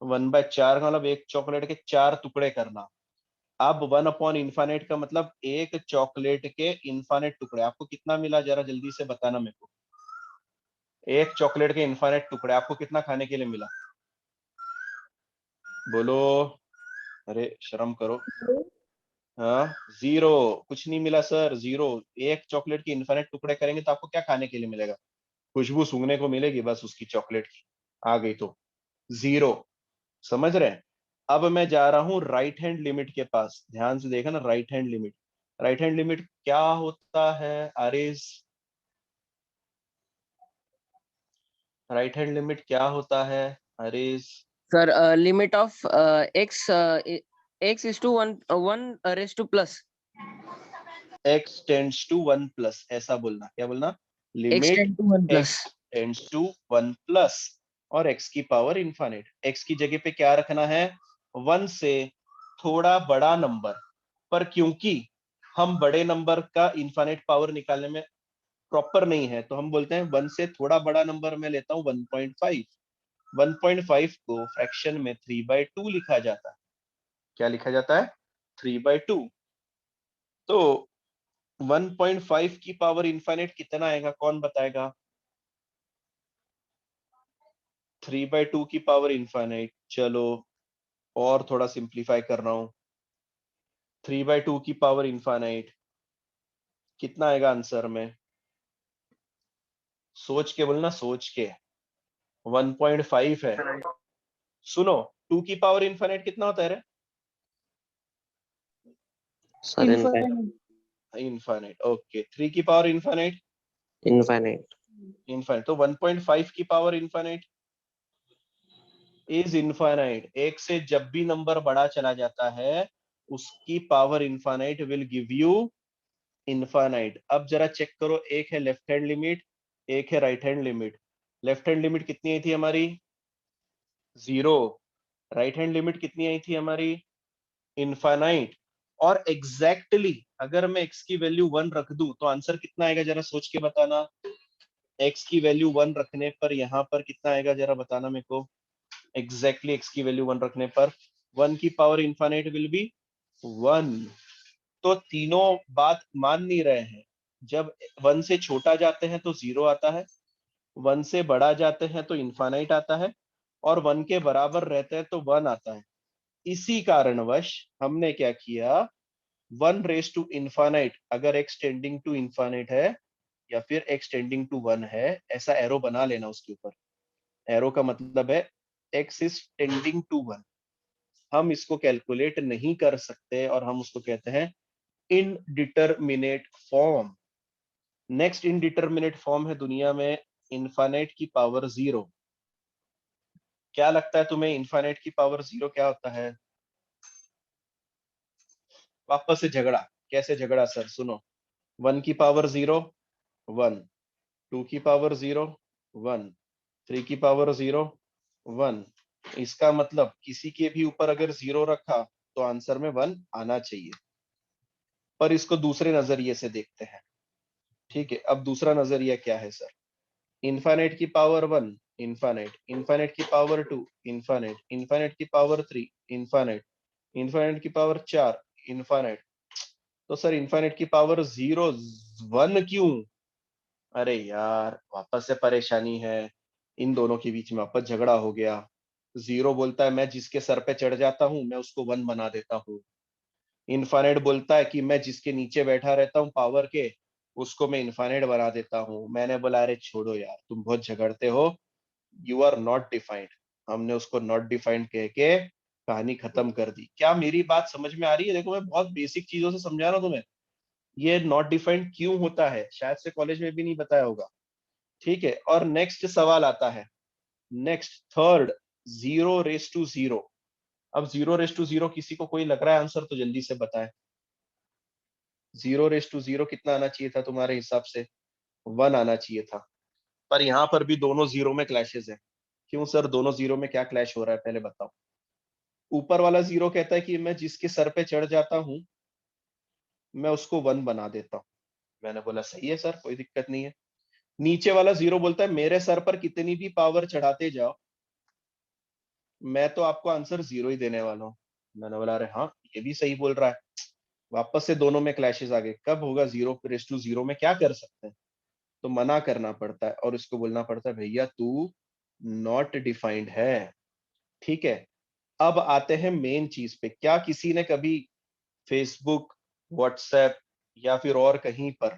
1/4 का मतलब एक चॉकलेट के 4 टुकड़े करना। अब 1/∞ का मतलब एक चॉकलेट के इनफाइनाइट टुकड़े। आपको कितना मिला जरा जल्दी से बताना मेरे को। एक चॉकलेट के इनफाइनाइट टुकड़े आपको कितना खाने के लिए मिला? बोलो, अरे शर्म करो। हाँ, 0, कुछ नहीं मिला सर, 0। एक चॉकलेट के इनफाइनाइट टुकड़े करेंगे तो आपको क्या खाने के लिए मिलेगा? खुशबू सूंघने को मिलेगी बस उसकी, चॉकलेट की आ गई तो 0। समझ रहे हैं? अब मैं जा रहा हूं राइट हैंड लिमिट के पास, ध्यान से देखा ना, right hand limit. Right hand limit क्या होता है आरिज? राइट हैंड लिमिट क्या होता है Ariz? Sir limit of x x is to 1 raised to plus x tends to 1 plus, ऐसा बोलना। क्या बोलना? x लिमिट tend to 1 plus। x tends to 1 plus और x की पावर इनफाइनाइट। x की जगह पे क्या रखना है? 1 से थोड़ा बड़ा नंबर। पर क्योंकि हम बड़े नंबर का इनफाइनाइट पावर निकालने में प्रॉपर नहीं है तो हम बोलते हैं 1 से थोड़ा बड़ा नंबर मैं लेता हूं 1.5। 1.5 को फ्रैक्शन में 3/2 लिखा जाता है। क्या लिखा जाता है? 3/2। तो 1.5 की पावर इनफाइनाइट कितना आएगा, कौन बताएगा? 3/2 की पावर इनफाइनाइट। चलो और थोड़ा सिंप्लीफाई कर रहा हूं। 3/2 की पावर इनफाइनाइट कितना आएगा आंसर में? सोच के बोलना, सोच के। 1.5 है। सुनो, 2 की पावर इनफाइनाइट कितना होता है रे? Sir infinite. ओके, 3 की पावर इनफाइनाइट इनफाइनाइट। इनफाइनाइट, तो 1.5 की पावर इनफाइनाइट इज इनफाइनाइट। एक से जब भी नंबर बड़ा चला जाता है उसकी power infinite will give you infinite. अब जरा चेक करो, एक है लेफ्ट हैंड लिमिट, एक है right hand limit. Left hand limit कितनी आई थी हमारी? 0। राइट हैंड लिमिट कितनी आई थी हमारी? इनफाइनाइट। और एग्जैक्टली अगर मैं x की वैल्यू 1 रख दूं तो आंसर कितना आएगा, जरा सोच के बताना। x की वैल्यू 1 रखने पर यहाँ पर कितना आएगा, जरा बताना मेरे को। एग्जैक्टली x की वैल्यू 1 रखने पर 1 की पावर इनफाइनाइट विल बी 1। तो तीनों बात मान नहीं रहे हैं। जब 1 से छोटा जाते हैं तो 0 आता है, 1 से बड़ा जाते हैं तो इनफाइनाइट आता है, और 1 के बराबर रहते हैं तो 1 आता है। इसी कारणवश हमने क्या किया, 1 रेज टू इनफाइनाइट, अगर x टेंडिंग टू इनफाइनाइट है या फिर x टेंडिंग टू 1 है, ऐसा एरो बना लेना उसके ऊपर। एरो का मतलब है x इज टेंडिंग टू 1। हम इसको कैलकुलेट नहीं कर सकते और हम उसको कहते हैं indeterminate form. Next indeterminate form है दुनिया में इनफाइनाइट की पावर 0। क्या लगता है तुम्हें, इनफाइनाइट की पावर 0 क्या होता है? वापस से झगड़ा। कैसे झगड़ा सर? सुनो, 1 की पावर 0 1, 2 की पावर 0 1, 3 की पावर 0 1। इसका मतलब किसी के भी ऊपर अगर 0 रखा तो आंसर में 1 आना चाहिए। पर इसको दूसरे नजरिए से देखते हैं। ठीक है, अब दूसरा नजरिया क्या है सर? इनफाइनाइट की पावर 1 इनफाइनाइट, इनफाइनाइट की पावर 2 इनफाइनाइट, इनफाइनाइट की पावर 3 इनफाइनाइट, इनफाइनाइट की पावर 4 इनफाइनाइट। तो सर इनफाइनाइट की पावर 0 1 क्यों? अरे यार, वापस से परेशानी है। इन दोनों के बीच में वापस झगड़ा हो गया। 0 बोलता है मैं जिसके सर पे चढ़ जाता हूँ मैं उसको 1 बना देता हूँ। इनफाइनाइट बोलता है कि मैं जिसके नीचे बैठा रहता हूँ पावर के, उसको मैं इनफाइनाइट बना देता हूँ। मैंने बोला अरे छोड़ो यार, तुम बहुत झगड़ते हो, यू आर नॉट डिफाइंड। हमने उसको नॉट डिफाइंड कह के कहानी खत्म कर दी। क्या मेरी बात समझ में आ रही है? देखो मैं बहुत बेसिक चीजों से समझा रहा हूँ तुम्हें। ये नॉट डिफाइंड क्यों होता है, शायद से कॉलेज में भी नहीं बताया होगा। ठीक है, और नेक्स्ट सवाल आता है, नेक्स्ट थर्ड, 0 रेस टू 0। अब 0 रेस टू 0 किसी को कोई लग रहा है आंसर तो जल्दी से बताए। 0 रेस टू 0 कितना आना चाहिए था तुम्हारे हिसाब से? 1 आना चाहिए था। पर यहाँ पर भी दोनों 0 में क्लैशेस है। क्यों सर, दोनों 0 में क्या क्लैश हो रहा है पहले बताओ। ऊपर वाला 0 कहता है कि मैं जिसके सर पे चढ़ जाता हूँ मैं उसको 1 बना देता हूँ। मैंने बोला सही है सर, कोई दिक्कत नहीं है। नीचे वाला 0 बोलता है मेरे सर पर कितनी भी पावर चढ़ाते जाओ, मैं तो आपको आंसर 0 ही देने वाला हूँ। मैंने बोला अरे हाँ, ये भी सही बोल रहा है। वापस से दोनों में क्लैशेस आ गए। कब होगा 0 रेस टू 0 में, क्या कर सकते हैं? तो मना करना पड़ता है और इसको बोलना पड़ता है भैया तू नॉट डिफाइंड है। ठीक है, अब आते हैं मेन चीज पे। क्या किसी ने कभी फेसबुक, व्हाट्सएप या फिर और कहीं पर,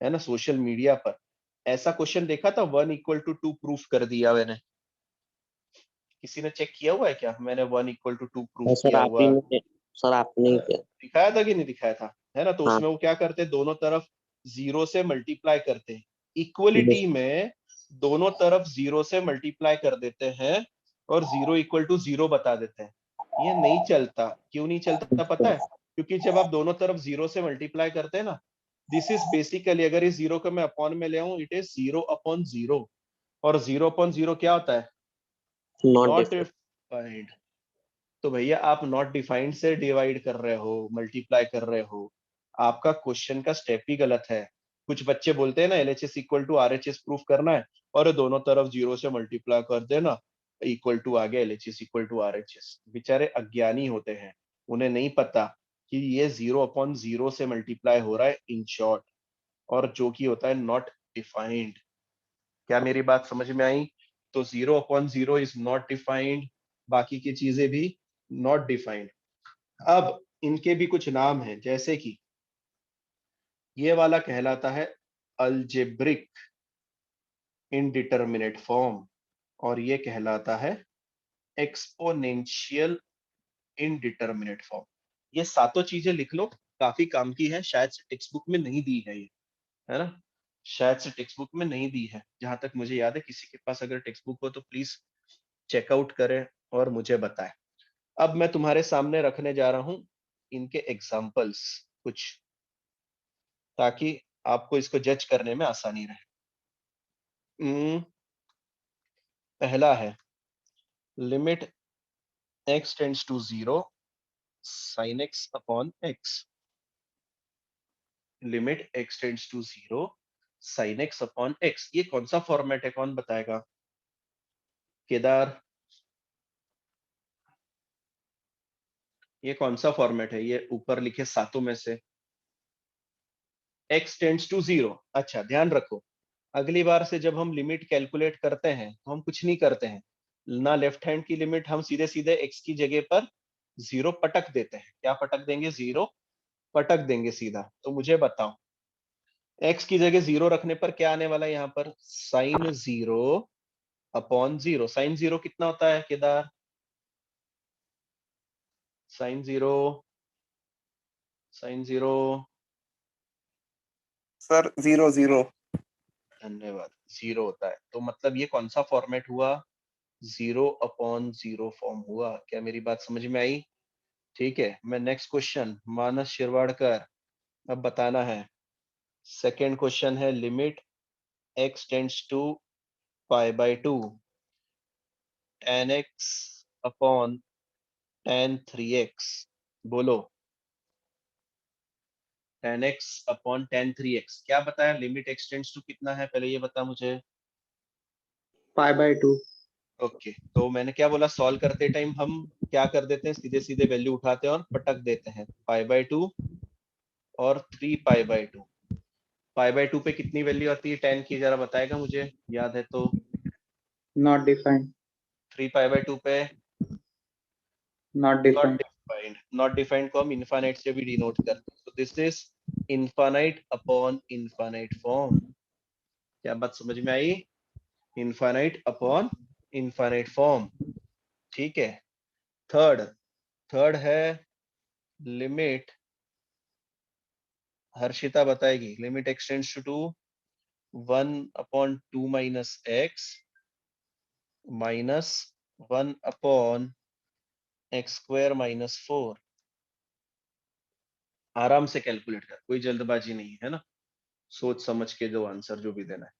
है ना, सोशल मीडिया पर ऐसा क्वेश्चन देखा था 1 इक्वल टू 2 प्रूफ कर दिया मैंने? किसी ने चेक किया हुआ है क्या मैंने 1 इक्वल टू 2 प्रूफ सर किया आप ही हुआ? ने सर आपने ही किया। दिखाया था कि नहीं दिखाया था? है ना, तो हाँ। उसमें वो क्या करते, दोनों तरफ 0 से मल्टीप्लाई करते हैं। इक्वलिटी में दोनों तरफ 0 से मल्टीप्लाई कर देते हैं और 0 इक्वल टू 0 बता देते हैं। ये नहीं चलता। क्यों नहीं चलता पता है? क्योंकि जब आप दोनों तरफ 0 से मल्टीप्लाई करते हैं ना, दिस इज बेसिकली, अगर इस 0 को मैं अपॉन में ले आऊं, इट इज 0 अपॉन 0। और 0 अपॉन 0 क्या होता है? Not not defined. डिफाइंड। तो भैया आप नॉट डिफाइंड से डिवाइड कर रहे हो, मल्टीप्लाई कर रहे हो। आपका क्वेश्चन का स्टेप ही गलत है। कुछ बच्चे बोलते हैं ना LHS equal to RHS proof करना है और दोनों तरफ 0 से मल्टीप्लाई कर देना, इक्वल टू आ गया LHS इक्वल टू RHS। बेचारे अज्ञानी होते हैं, उन्हें नहीं पता कि ये 0 अपॉन 0 से मल्टीप्लाई हो रहा है इन शॉर्ट, और जो कि होता है नॉट डिफाइंड। क्या मेरी बात समझ में आई? तो 0 अपॉन 0 इज नॉट डिफाइंड, बाकी की चीजें भी नॉट डिफाइंड। अब इनके भी कुछ नाम हैं, जैसे कि ये वाला कहलाता है अलजेब्रिक इनडिटरमिनेट फॉर्म, और ये कहलाता है एक्सपोनेंशियल इनडिटरमिनेट फॉर्म। ये सातों चीजें लिख लो, काफी काम की है, शायद से टेक्स्ट बुक में नहीं दी है ये, है ना, शायद से टेक्स्ट बुक में नहीं दी है, जहां तक मुझे याद है। किसी के पास अगर टेक्स्ट बुक हो तो प्लीज चेकआउट करें और मुझे बताएं। अब मैं तुम्हारे सामने रखने जा रहा हूं इनके एग्जाम्पल्स कुछ, ताकि आपको इसको जज करने में आसानी रहे। पहला है limit x tends to 0 sin x upon x। Limit x tends to 0 sin x upon x, ये कौन सा फॉर्मेट है, कौन बताएगा? केदार, ये कौन सा फॉर्मेट है? ये ऊपर लिखे सातों में से x टेंड्स टू 0। अच्छा ध्यान रखो, अगली बार से जब हम लिमिट कैलकुलेट करते हैं तो हम कुछ नहीं करते हैं ना, लेफ्ट हैंड की लिमिट हम सीधे सीधे x की जगह पर 0 पटक देते हैं। क्या पटक देंगे? 0 पटक देंगे सीधा। तो मुझे बताओ x की जगह 0 रखने पर क्या आने वाला है यहाँ पर? Sign 0 upon 0। साइन 0 कितना होता है केदार? Sign 0, sign 0, sir 0 0। धन्यवाद, 0 होता है। तो मतलब ये कौन सा फॉर्मेट हुआ? 0 अपॉन 0 फॉर्म हुआ। क्या मेरी बात समझ में आई? ठीक है, मैं नेक्स्ट क्वेश्चन, मानस शिरवाड़कर, अब बताना है। सेकेंड क्वेश्चन है limit x tends to pi by 2 tan x upon tan 3x। बोलो, tan x upon tan 3x क्या बताया? लिमिट x टेंड्स टू कितना है, पहले ये बता मुझे। π/2। ओके, तो मैंने क्या बोला? सॉल्व करते टाइम हम क्या कर देते हैं? सीधे सीधे वैल्यू उठाते हैं और पटक देते हैं। π/2 और 3π/2। π/2 पे कितनी वैल्यू आती है tan की, जरा बताएगा मुझे, याद है तो? Not defined. 3π/2 पे Not not defined. Defined. Not defined को हम इनफाइनाइट से भी डिनोट करते हैं। तो this is infinite upon infinite form. क्या बात समझ में आई? Infinite upon infinite form. ठीक है, थर्ड, थर्ड है लिमिट, हर्षिता बताएगी। Limit x tends to 1 upon 2 minus x minus 1 upon x square minus 4। आराम से कैलकुलेट कर, कोई जल्दबाजी नहीं है ना, सोच समझ के जो आंसर जो भी देना है।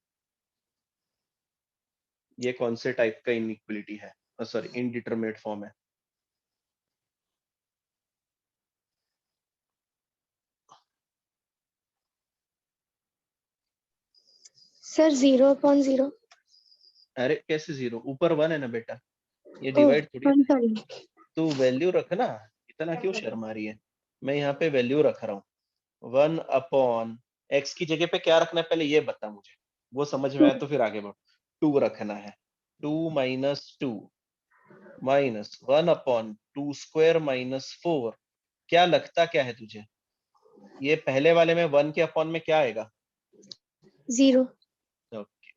ये कौन से टाइप का इनइक्वलिटी है? सॉरी, इनडिटरमिनेट फॉर्म है। सर 0/0। अरे कैसे 0? ऊपर 1 है ना बेटा, ये डिवाइड थोड़ी है। सॉरी। तू वैल्यू रखना, इतना क्यों शर्मा रही है? मैं यहाँ पे वैल्यू रख रहा हूँ। 1 अपॉन x की जगह पे क्या रखना है पहले ये बता मुझे, वो समझ में आया तो फिर आगे बढ़। 2 रखना है, 2 minus 2 minus 1 upon 2 square minus 4। क्या लगता क्या है तुझे? ये पहले वाले में 1 के अपॉन में क्या आएगा? 0। ओके,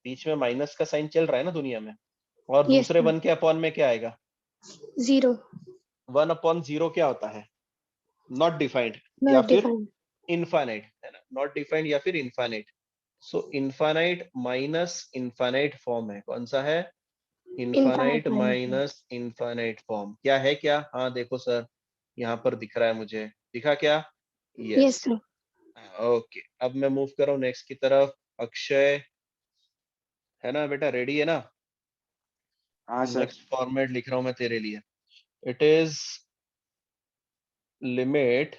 बीच में माइनस का साइन चल रहा है ना दुनिया में। और Yes, दूसरे sir. 1 के अपॉन में क्या आएगा? 0। 1 अपॉन 0 क्या होता है? नॉट डिफाइंड या Not फिर defined. इनफाइनाइट, है ना, नॉट डिफाइंड या फिर इनफाइनाइट। सो इनफाइनाइट माइनस इनफाइनाइट फॉर्म है। कौन सा है? Infinite Infinite. Minus infinite form. क्या है? क्या? हाँ देखो सर, यहाँ पर दिख रहा है मुझे, दिखा क्या? Yes, yes. sir. ओके, अब मैं मूव कर रहा हूँ नेक्स्ट की तरफ। अक्षय, है ना बेटा, रेडी है ना? हाँ सर। नेक्स्ट फॉर्मेट लिख रहा हूँ मैं तेरे लिए। It is limit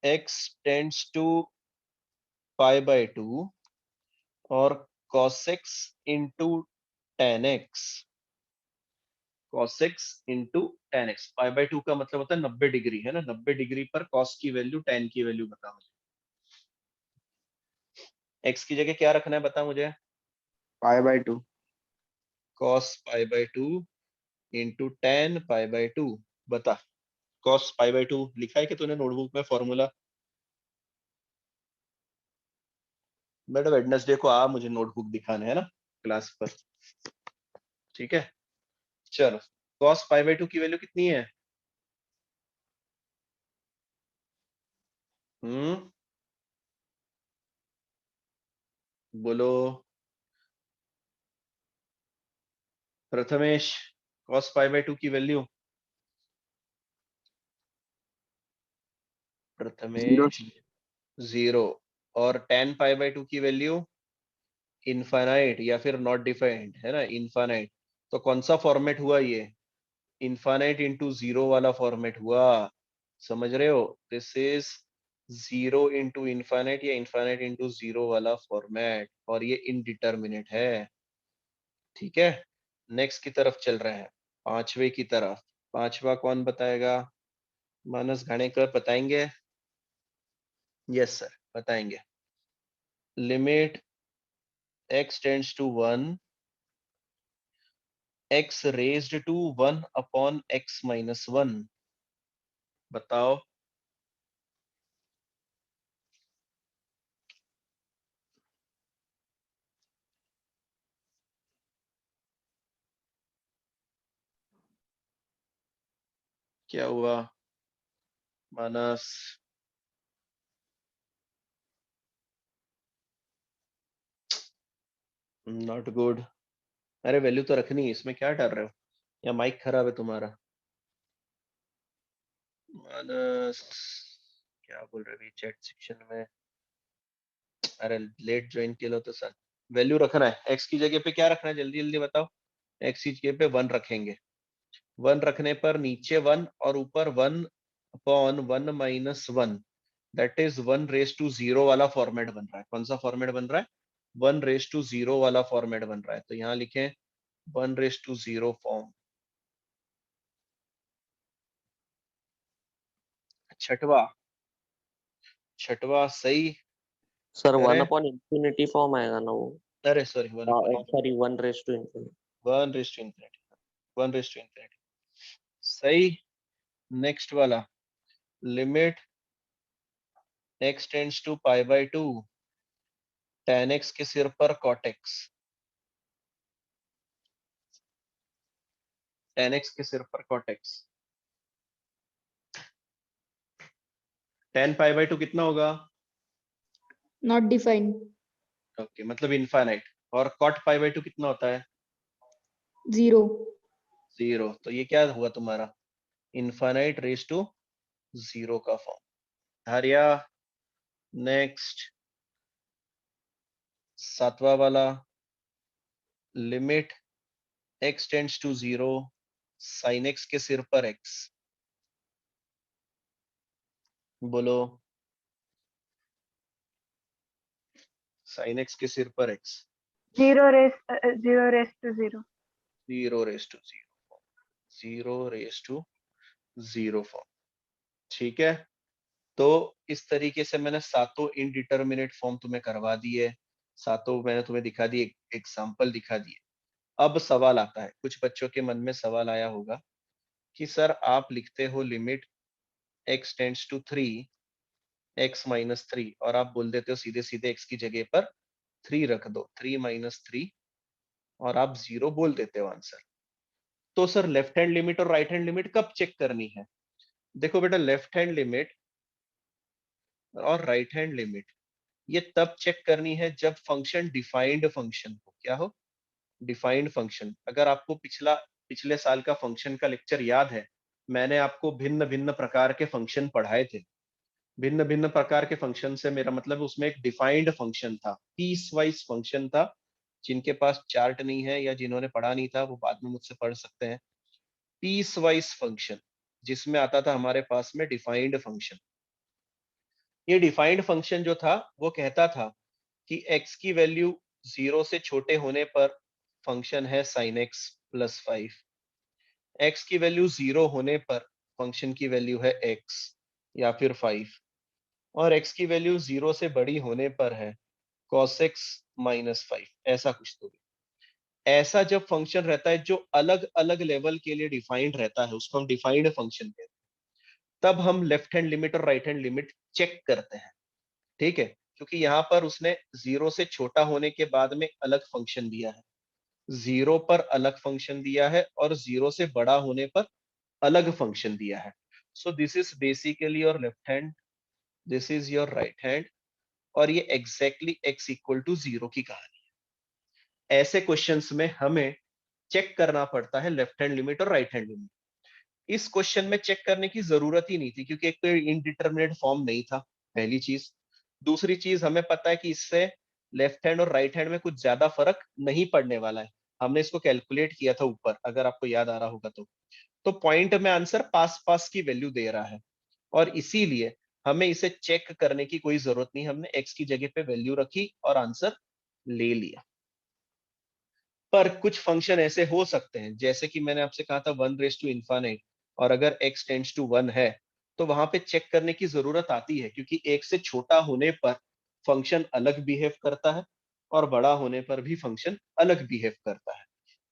x tends to π/2 और cos x into tan x। cos x into tan x, π/2 का मतलब होता है 90 डिग्री, है ना। 90 डिग्री पर cos की वैल्यू, tan की वैल्यू बता मुझे। x की जगह क्या रखना है बता मुझे? π/2। cos π/2 into tan π/2। बता, cos π/2 लिखा है कि तूने नोटबुक में फॉर्मूला? बेटा वेडनेसडे को आ मुझे नोटबुक दिखाने, है ना, क्लास पर। ठीक है, चलो cos पाई बाई 2 की वैल्यू कितनी है? बोलो प्रथमेश, cos पाई बाई 2 की वैल्यू? प्रथमेश 0। और tan पाई बाई 2 की वैल्यू? इनफाइनाइट या फिर नॉट डिफाइंड, है ना, इनफाइनाइट। तो कौन सा फॉर्मेट हुआ ये? इनफाइनाइट इंटू जीरो वाला फॉर्मेट हुआ, समझ रहे हो? This is zero into infinite या इनफाइनाइट इंटू जीरो वाला फॉर्मेट, और ये इनडिटर्मिनेट है। ठीक है, नेक्स्ट की तरफ चल रहे हैं, पांचवे की तरफ। पांचवा कौन बताएगा? मानस घाणेकर बताएंगे? यस सर, बताएंगे। Limit x tends to 1, x raised to 1 upon x minus 1। बताओ। क्या हुआ मानस? Not good. अरे वैल्यू तो रखनी है, इसमें क्या डर रहे हो? या माइक खराब है तुम्हारा? मानस क्या बोल रहे हो चैट सेक्शन में? अरे लेट ज्वाइन के लो तो सर। वैल्यू रखना है, x की जगह पे क्या रखना है, जल्दी जल्दी बताओ। x की जगह पे 1 रखेंगे। 1 रखने पर नीचे 1 और ऊपर 1 upon 1 minus 1, that is 1 raise to 0 वाला फॉर्मेट बन रहा है। कौन सा फॉर्मेट बन रहा है? 1 रेज टू 0 वाला फॉर्मेट बन रहा है। तो यहाँ लिखें 1 रेज टू 0 फॉर्म। छठवा, छठवा सही सर वन करें? अपॉन इंफिनिटी फॉर्म आएगा ना वो? अरे sorry, 1 upon sorry, 1 raised to infinity। 1 raise to infinity, 1 raise to infinity, सही। नेक्स्ट वाला, limit x tends to pi by 2, tan x के सिर पर cot x, tan x के सिर पर cot x। tan pi by 2 कितना होगा? Not defined. ओके, मतलब इनफाइनाइट। और cot पाई बाई 2 कितना होता है? 0. 0। तो ये क्या हुआ तुम्हारा? इनफाइनाइट रेज टू 0 का फॉर्म। हरिया, नेक्स्ट, सातवां वाला, limit x tends to 0, sin x के सिर पर x। बोलो sin x के सिर पर x। 0 raised to 0। 0 raise to 0, 0 raise to 0 form. ठीक है, तो इस तरीके से मैंने सातों इनडिटर्मिनेट फॉर्म तुम्हें करवा दिए, सातों मैंने तुम्हें दिखा दिए, एग्जाम्पल दिखा दिए। अब सवाल आता है, कुछ बच्चों के मन में सवाल आया होगा कि सर आप लिखते हो limit x tends to 3, x minus 3, और आप बोल देते हो सीधे सीधे x की जगह पर 3 रख दो, 3 माइनस 3, और आप 0 बोल देते हो आंसर। तो सर लेफ्ट हैंड लिमिट और राइट हैंड लिमिट कब चेक करनी है? देखो बेटा, लेफ्ट हैंड लिमिट और राइट हैंड लिमिट ये तब चेक करनी है जब फंक्शन डिफाइंड फंक्शन हो। क्या हो? Defined function. अगर आपको पिछले साल का फंक्शन का लेक्चर याद है, मैंने आपको भिन्न भिन्न प्रकार के फंक्शन पढ़ाए थे। भिन्न भिन्न प्रकार के फंक्शन से मेरा मतलब उसमें एक डिफाइंड फंक्शन था, पीस वाइज फंक्शन था। जिनके पास चार्ट नहीं है या जिन्होंने पढ़ा नहीं था वो बाद में मुझसे पढ़ सकते हैं। पीस वाइज फंक्शन जिसमें आता था हमारे पास में डिफाइंड फंक्शन। ये डिफाइंड फंक्शन जो था वो कहता था कि x की वैल्यू 0 से छोटे होने पर फंक्शन है sin x प्लस 5, x की वैल्यू 0 होने पर फंक्शन की वैल्यू है x या फिर 5, और x की वैल्यू 0 से बड़ी होने पर है cos x माइनस 5। ऐसा कुछ तो ऐसा जब फंक्शन रहता है जो अलग अलग लेवल के लिए डिफाइंड रहता है उसको हम डिफाइंड फंक्शन कहते हैं। तब हम लेफ्ट हैंड लिमिट और राइट हैंड लिमिट चेक करते हैं। ठीक है, क्योंकि यहाँ पर उसने 0 से छोटा होने के बाद में अलग फंक्शन दिया है, जीरो पर अलग फंक्शन दिया है और जीरो से बड़ा होने पर अलग फंक्शन दिया है. So this is basically your left hand, this is your right hand, और ये exactly x equal to zero की कहानी है. ऐसे क्वेश्चंस में हमें चेक करना पड़ता है लेफ्ट हैंड लिमिट और राइट हैंड लिमिट. इस क्वेश्चन में चेक करने की जरूरत ही नहीं थी क्योंकि एक तो इनडिटरमिनेट फॉर्म नहीं था, पहली चीज. दूसरी चीज, हमें पता है कि इससे लेफ्ट हैंड और राइट हैंड में कुछ ज्यादा फर्क नहीं पड़ने वाला है. हमने इसको कैलकुलेट किया था ऊपर, अगर आपको याद आ रहा होगा तो पॉइंट में आंसर पास पास की वैल्यू दे रहा है और इसीलिए हमें इसे चेक करने की कोई जरूरत नहीं. हमने x की जगह पे वैल्यू रखी और आंसर ले लिया. पर कुछ फंक्शन ऐसे हो सकते हैं, जैसे कि मैंने आपसे कहा था 1 रेज टू इन्फानाइट, और अगर x टेंड्स टू 1 है तो वहां पे चेक करने की जरूरत आती है क्योंकि एक से छोटा होने पर फंक्शन अलग बिहेव करता है और बड़ा होने पर भी फंक्शन अलग बिहेव करता है.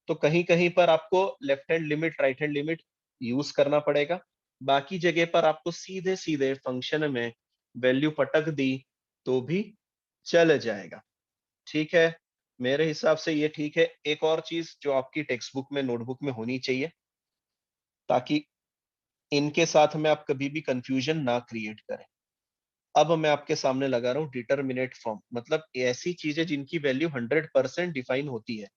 तो कहीं कहीं पर आपको left hand limit right hand limit use करना पड़ेगा. बाकी जगह पर आपको सीधे सीधे फंक्शन में वैल्यू पटक दी तो भी चल जाएगा. ठीक है, मेरे हिसाब से ये ठीक है. एक और चीज जो आपकी टेक्स्ट बुक में नोटबुक में होनी चाहिए ताकि इनके साथ में आप कभी भी कंफ्यूजन ना क्रिएट करें. अब मैं आपके सामने लगा रहा हूँ डिटरमिनेट फॉर्म, मतलब ऐसी चीजें जिनकी वैल्यू 100% डिफाइन होती है.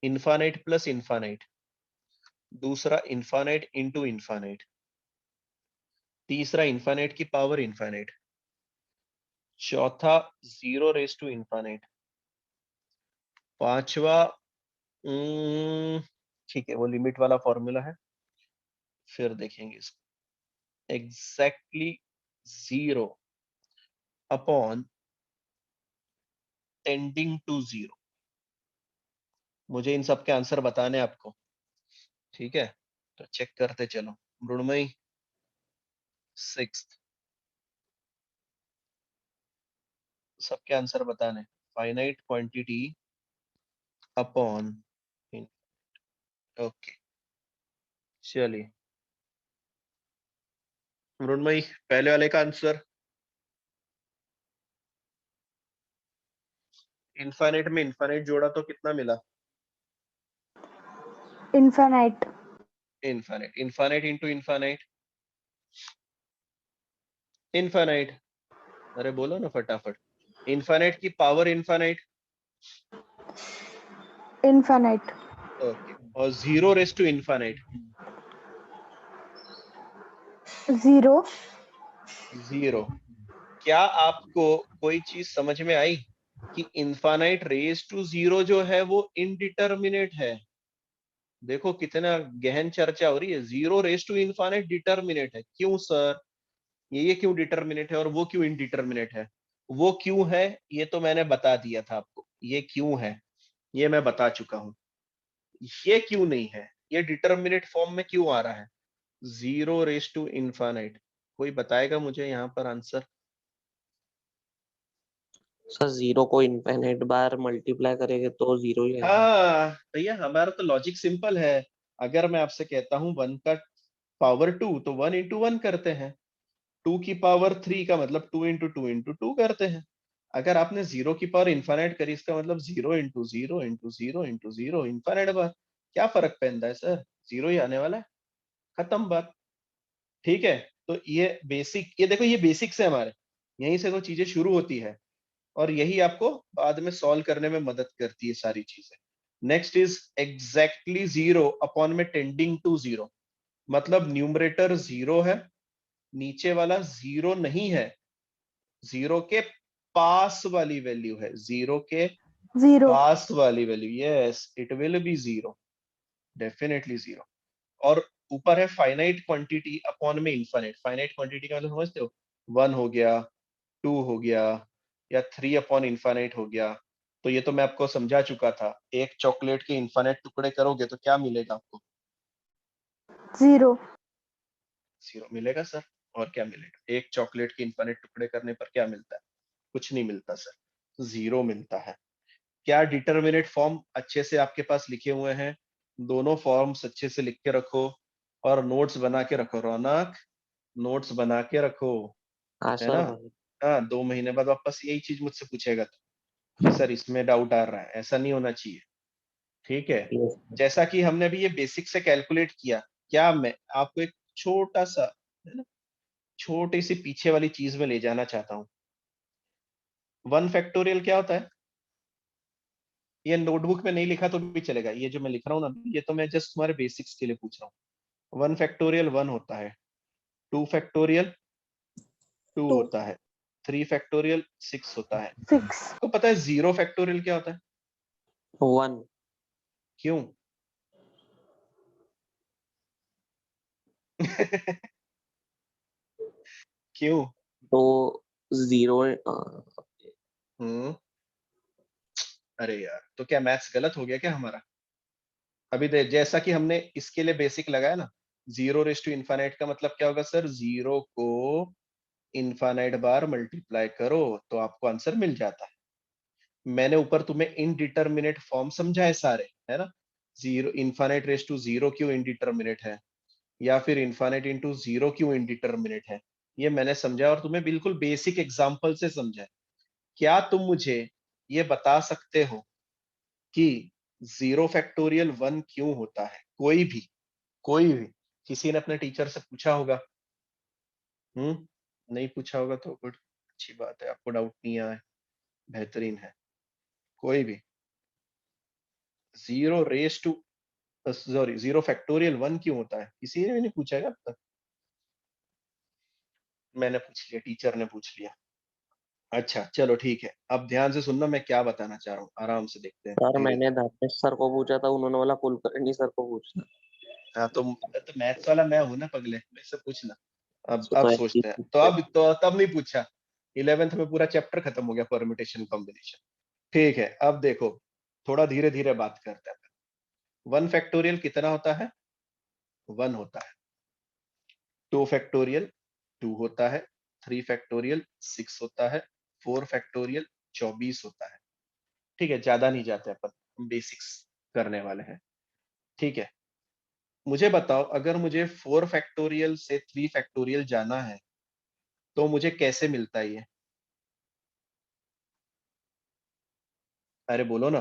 इन्फानाइट प्लस इन्फानाइट, दूसरा इन्फानाइट इंटू इन्फानाइट, तीसरा इन्फानाइट की पावर इन्फानाइट, चौथा 0 रेज टू इन्फानाइट, पांचवा ठीक है वो लिमिट वाला फॉर्मूला है, फिर देखेंगे इसको. Exactly 0 upon tending to 0. मुझे इन सब के आंसर बताने आपको. ठीक है, तो चेक करते चलो. मृण्मयी 6th, सबके आंसर बताने. फाइनाइट क्वांटिटी अपॉन, ओके चलिए. मृण्मयी पहले वाले का आंसर. इनफाइनाइट में इनफाइनाइट जोड़ा तो कितना मिला? Infinite. Infinite. Infinite into infinite, infinite. अरे बोलो ना फटाफट. इनफाइनाइट की पावर इनफाइनाइट. Infinite. ओके, और 0 रेज टू इनफाइनाइट. 0. 0. क्या आपको कोई चीज समझ में आई कि इनफाइनाइट रेज टू 0 जो है वो इनडिटरमिनेट है? देखो कितना गहन चर्चा हो रही है. 0 रेज टू इनफाइनाइट डिटरमिनेट है. क्यों सर? ये क्यों डिटरमिनेट है और वो क्यों इनडिटरमिनेट है? वो क्यों है ये तो मैंने बता दिया था आपको. ये क्यों है ये मैं बता चुका हूं. ये क्यों नहीं है, ये डिटरमिनेट फॉर्म में क्यों आ रहा है? 0 रेज टू इनफाइनाइट, कोई बताएगा मुझे यहाँ पर आंसर? सर जीरो को इनफाइनाइट बार मल्टीप्लाई करेंगे तो जीरो ही आएगा. हाँ भैया, हमारा तो लॉजिक सिंपल है. अगर मैं आपसे कहता हूँ 1 का पावर 2 तो 1 इंटू 1 करते हैं. 2 की पावर 3 का मतलब 2 इंटू 2 इंटू 2 करते हैं. अगर आपने 0 की पावर इन्फाइनाइट करी इसका मतलब 0 इंटू 0 इंटू 0 इंटू 0 इन्फाइनाइट बार. क्या फर्क पड़ता है सर? 0 ही आने वाला है, खत्म बात. ठीक है, तो ये बेसिक, ये देखो ये बेसिक्स है हमारे, यहीं से तो चीजें शुरू होती है और यही आपको बाद में सॉल्व करने में मदद करती है सारी चीजें. नेक्स्ट इज एग्जैक्टली 0 अपॉन में टेंडिंग टू 0, मतलब न्यूमरेटर 0 है, नीचे वाला 0 नहीं है, 0 के पास वाली वैल्यू है. 0 के 0. पास वाली value, yes it will be 0, definitely 0. और ऊपर है फाइनाइट क्वांटिटी अपॉन में इनफाइनाइट. फाइनाइट क्वांटिटी का मतलब समझते हो? 1 हो गया, 2 हो गया, या 3 अपॉन इनफाइनाइट हो गया. तो ये तो मैं आपको समझा चुका था. एक चॉकलेट के इनफाइनाइट टुकड़े करोगे तो क्या मिलेगा आपको? 0. 0 मिलेगा सर. और क्या मिलेगा? एक चॉकलेट के इनफाइनाइट टुकड़े करने पर क्या मिलता है? कुछ नहीं मिलता सर, 0 मिलता है. क्या डिटरमिनेट फॉर्म अच्छे से आपके पास लिखे हुए हैं? दोनों फॉर्म्स अच्छे से लिख के रखो और नोट्स बना के रखो. रौनक, नोट्स बना के रखो, हाँ है सर ना? भाई. हाँ, 2 महीने बाद वापस यही चीज मुझसे पूछेगा तो कि सर इसमें डाउट आ रहा है. ऐसा नहीं होना चाहिए. ठीक है, Yes. जैसा कि हमने अभी ये बेसिक से कैलकुलेट किया, क्या मैं आपको एक छोटा सा, है ना, छोटी सी पीछे वाली चीज में ले जाना चाहता हूँ। 1 फैक्टोरियल क्या होता है? ये नोटबुक में नहीं लिखा तो भी चलेगा, ये जो मैं लिख रहा हूँ ना, ये तो मैं जस्ट तुम्हारे बेसिक्स के लिए पूछ रहा हूँ। 1 फैक्टोरियल 1 होता है, 2 फैक्टोरियल 2 Two. होता है, 3 फैक्टोरियल 6 होता है। 6. तो पता है 0 फैक्टोरियल क्या होता है? 1. क्यों? क्यों? तो 0 हम्म, अरे यार, तो क्या मैथ्स गलत हो गया क्या हमारा? अभी देख, जैसा कि हमने इसके लिए बेसिक लगाया ना, 0 रेज़ टू इनफाइनाइट का मतलब क्या होगा सर? 0 को इनफाइनाइट बार मल्टीप्लाई करो तो आपको आंसर मिल जाता है। मैंने ऊपर तुम्हें इनडिटरमिनेट फॉर्म समझाए सारे, है ना? 0 इनफाइनाइट रेज़ टू 0 क्यों इनडिटरमिनेट है, या फिर इनफाइनाइट इनटू 0 क्यों इनडिटरमिनेट है, ये मैंने समझा और तुम्हें बिल्कुल बेसिक एग्जांपल से समझाया। क्या तुम मुझे ये बता सकते हो कि 0 फैक्टोरियल 1 क्यों होता है? कोई भी किसी ने अपने टीचर से पूछा होगा? नहीं पूछा होगा तो गुड, अच्छी बात है, आपको डाउट नहीं आया, बेहतरीन है। कोई भी 0 रेज टू सॉरी 0 फैक्टोरियल 1 क्यों होता है? किसी ने भी नहीं पूछा है अब तक? मैंने पूछ लिया, टीचर ने पूछ लिया। अच्छा चलो ठीक है, अब ध्यान से सुनना मैं क्या बताना चाह रहा हूँ, आराम से देखते हैं सर, धीरे मैंने धीरे। धापेश सर को पूछा था, उन्होंने बोला कुलकर्णी सर को पूछना। हाँ तो मैथ्स वाला मैं हूँ ना पगले, मेरे से पूछना। अब तो सोचते हैं, तो अब तो तब नहीं पूछा, 11th में पूरा चैप्टर खत्म हो गया, परम्यूटेशन कॉम्बिनेशन। ठीक है, अब देखो थोड़ा धीरे धीरे बात करते हैं। 1 फैक्टोरियल कितना होता है? 1 होता है। 2 फैक्टोरियल 2 होता है, 3 फैक्टोरियल 6 होता है, 4 फैक्टोरियल 24 होता है। ठीक है, ज्यादा नहीं जाते अपन, हम बेसिक्स करने वाले हैं। ठीक है, मुझे बताओ अगर मुझे 4 फैक्टोरियल से 3 फैक्टोरियल जाना है तो मुझे कैसे मिलता है ये? अरे बोलो ना,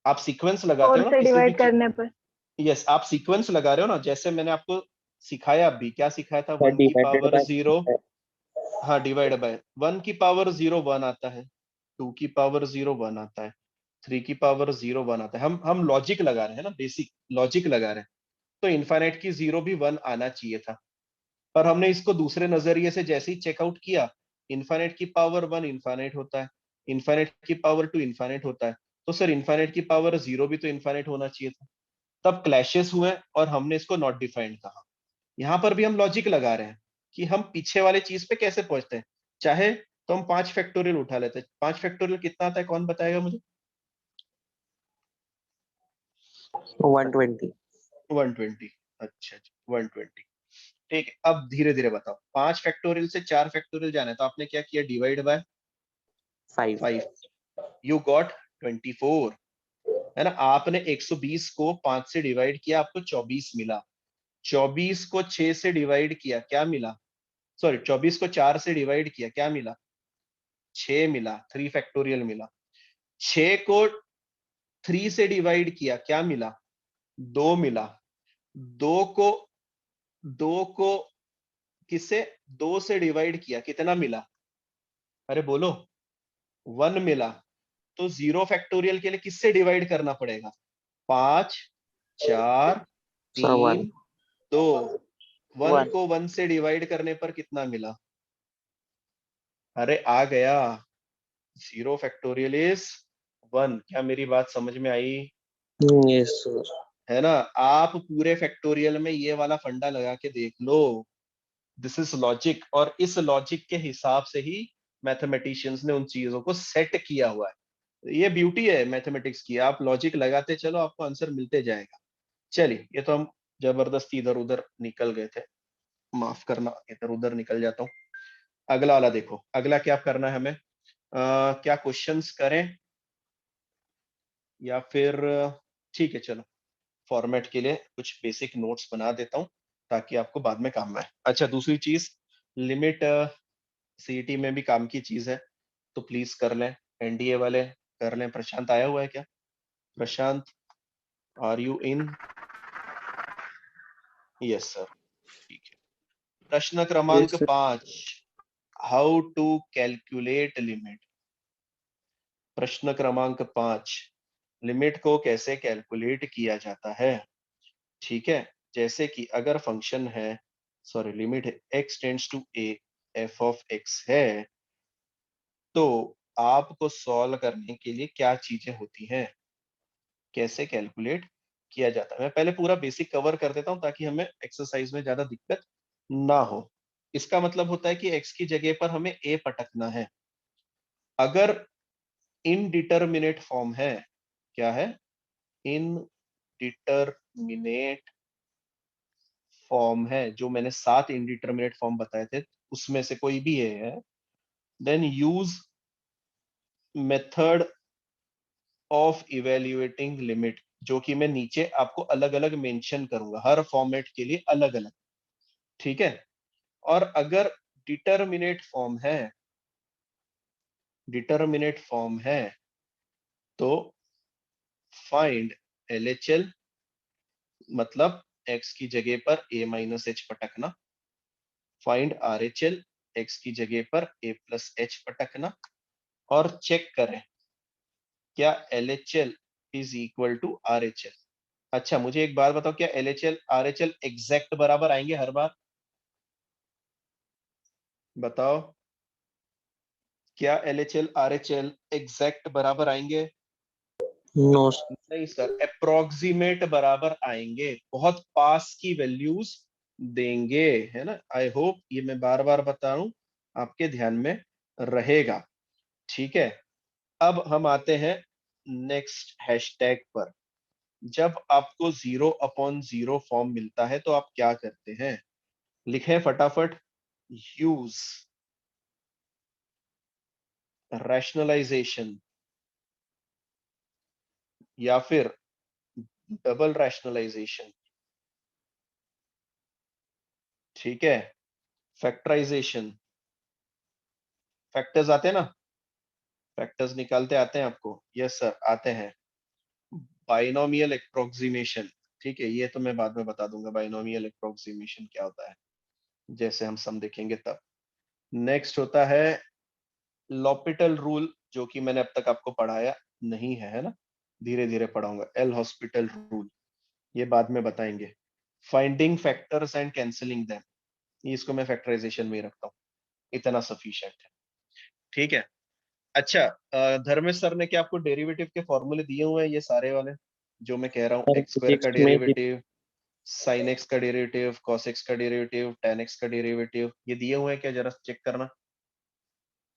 आप सीक्वेंस लगाते 4 हो ना से किसी भी डिवाइड करने पर. यस, आप सीक्वेंस लगा रहे हो ना, जैसे मैंने आपको सिखाया, अभी क्या सिखाया था? 1 की डिवाइडेड पावर बाय 0, हाँ डिवाइड बाय 1 की पावर 0 1 आता है, 2 की पावर 0 1 आता है, 3 की पावर 0 1 आता है। हम लॉजिक लगा रहे हैं ना, बेसिक लॉजिक लगा रहे हैं, तो इनफाइनाइट की 0 भी 1 आना चाहिए था, पर हमने इसको दूसरे नजरिए से जैसे ही चेकआउट किया, इनफाइनाइट की पावर 1 इनफाइनाइट होता है, इनफाइनाइट की पावर 2 इनफाइनाइट होता है, तो सर इनफाइनाइट की पावर 0 भी तो इनफाइनाइट होना चाहिए था। तब क्लैशेस हुए और हमने इसको नॉट डिफाइंड कहा। यहाँ पर भी हम लॉजिक लगा रहे हैं कि हम पीछे वाले चीज पे कैसे पहुंचते हैं। चाहे तो हम 5 फैक्टोरियल उठा लेते हैं। 5 फैक्टोरियल कितना आता है, कौन बताएगा मुझे? 120. 120। अच्छा 120। ठीक है, अब धीरे धीरे बताओ, 5 फैक्टोरियल से 4 फैक्टोरियल जाना है तो आपने क्या किया? Divide by 5. 5, यू गॉट 24, है ना? आपने 120 को 5 से डिवाइड किया, आपको 24 मिला। 24 को 6 से डिवाइड किया, क्या मिला? सॉरी 24 को 4 से डिवाइड किया, क्या मिला? 6 मिला, 3 फैक्टोरियल मिला। 6 को 3 से डिवाइड किया, क्या मिला? 2 मिला। 2 को 2 को किससे 2 से डिवाइड किया, कितना मिला? अरे बोलो, 1 मिला। तो 0 फैक्टोरियल के लिए किससे डिवाइड करना पड़ेगा? 5 4 सर 1. 3 2। 1 1. को 1 से डिवाइड करने पर कितना मिला? अरे आ गया, 0 फैक्टोरियल इज 1। क्या मेरी बात समझ में आई? Yes sir. है ना? आप पूरे फैक्टोरियल में ये वाला फंडा लगा के देख लो, दिस इज लॉजिक, और इस लॉजिक के हिसाब से ही मैथमेटिशियंस ने उन चीजों को सेट किया हुआ है। ये ब्यूटी है मैथमेटिक्स की, आप लॉजिक लगाते चलो, आपको आंसर मिलते जाएगा। चलिए, ये तो हम जबरदस्ती इधर उधर निकल गए थे, माफ करना, इधर उधर निकल जाता हूँ। अगला वाला देखो, अगला क्या करना है हमें? क्या क्वेश्चंस करें या फिर ठीक है चलो, फॉर्मेट के लिए कुछ बेसिक नोट्स बना देता हूँ ताकि आपको बाद में काम आए। अच्छा दूसरी चीज, लिमिट सीईटी में भी काम की चीज है, तो प्लीज कर लें। एनडीए वाले कर लें। प्रशांत आया हुआ है क्या? Prashant, are you in? Yes sir, ठीक है। प्रश्न क्रमांक Yes, sir. 5, how to calculate limit. प्रश्न क्रमांक 5, लिमिट को कैसे कैलकुलेट किया जाता है। ठीक है, जैसे कि अगर फंक्शन है, sorry limit x tends to a f of x है, तो आपको सॉल्व करने के लिए क्या चीजें होती हैं, कैसे कैलकुलेट किया जाता है। मैं पहले पूरा बेसिक कवर कर देता हूं ताकि हमें एक्सरसाइज में ज्यादा दिक्कत ना हो। इसका मतलब होता है कि x की जगह पर हमें a पटकना है। अगर इनडिटरमिनेट फॉर्म है, क्या है, इनडिटरमिनेट फॉर्म है, जो मैंने 7 इनडिटरमिनेट फॉर्म बताए थे उसमें से कोई भी है, then use method of evaluating limit, जो कि मैं नीचे आपको अलग अलग मेंशन करूंगा, हर फॉर्मेट के लिए अलग अलग। ठीक है, और अगर डिटरमिनेट फॉर्म है तो फाइंड LHL, मतलब x की जगह पर a माइनस h पटकना, फाइंड RHL, x की जगह पर a प्लस h पटकना, और चेक करें क्या LHL is equal to RHL। अच्छा मुझे एक बात बताओ, क्या LHL RHL एग्जैक्ट बराबर आएंगे हर बार? बताओ, क्या LHL RHL एग्जैक्ट बराबर आएंगे? नो नहीं सर, अप्रोक्सीमेट बराबर आएंगे, बहुत पास की वैल्यूज देंगे, है ना। आई होप ये मैं बार बार बता रहा हूं, आपके ध्यान में रहेगा। ठीक है, अब हम आते हैं नेक्स्ट हैशटैग पर। जब आपको 0/0 फॉर्म मिलता है तो आप क्या करते हैं, लिखें फटाफट। यूज रैशनलाइजेशन या फिर डबल रैशनलाइजेशन। ठीक है, फैक्टराइजेशन, फैक्टर्स आते हैं ना, फैक्टर्स निकालते आते हैं आपको? यस सर आते हैं। बाइनोमियल अप्रोक्सीमेशन, ठीक है, ये तो मैं बाद में बता दूंगा बाइनोमियल अप्रोक्सीमेशन क्या होता है, जैसे हम सम देखेंगे तब। नेक्स्ट होता है लॉपिटल रूल, जो कि मैंने अब तक आपको पढ़ाया नहीं है ना, धीरे धीरे पढ़ाऊंगा। एल हॉस्पिटल रूल, ये बाद में बताएंगे। Finding factors and cancelling them, इसको मैं फैक्टराइजेशन में ही रखता हूँ, इतना सफिशिएंट है। ठीक है, अच्छा धर्मेश सर ने क्या आपको डेरिवेटिव के फॉर्मूले दिए हुए हैं, ये सारे वाले जो मैं कह रहा हूँ, एक्स स्क्वायर का फिजिक्स में डेरिवेटिव, साइन एक्स का डेरिवेटिव, कॉस एक्स का डेरिवेटिव, टेन एक्स का डेरिवेटिव, ये दिए हुए हैं क्या, जरा चेक करना।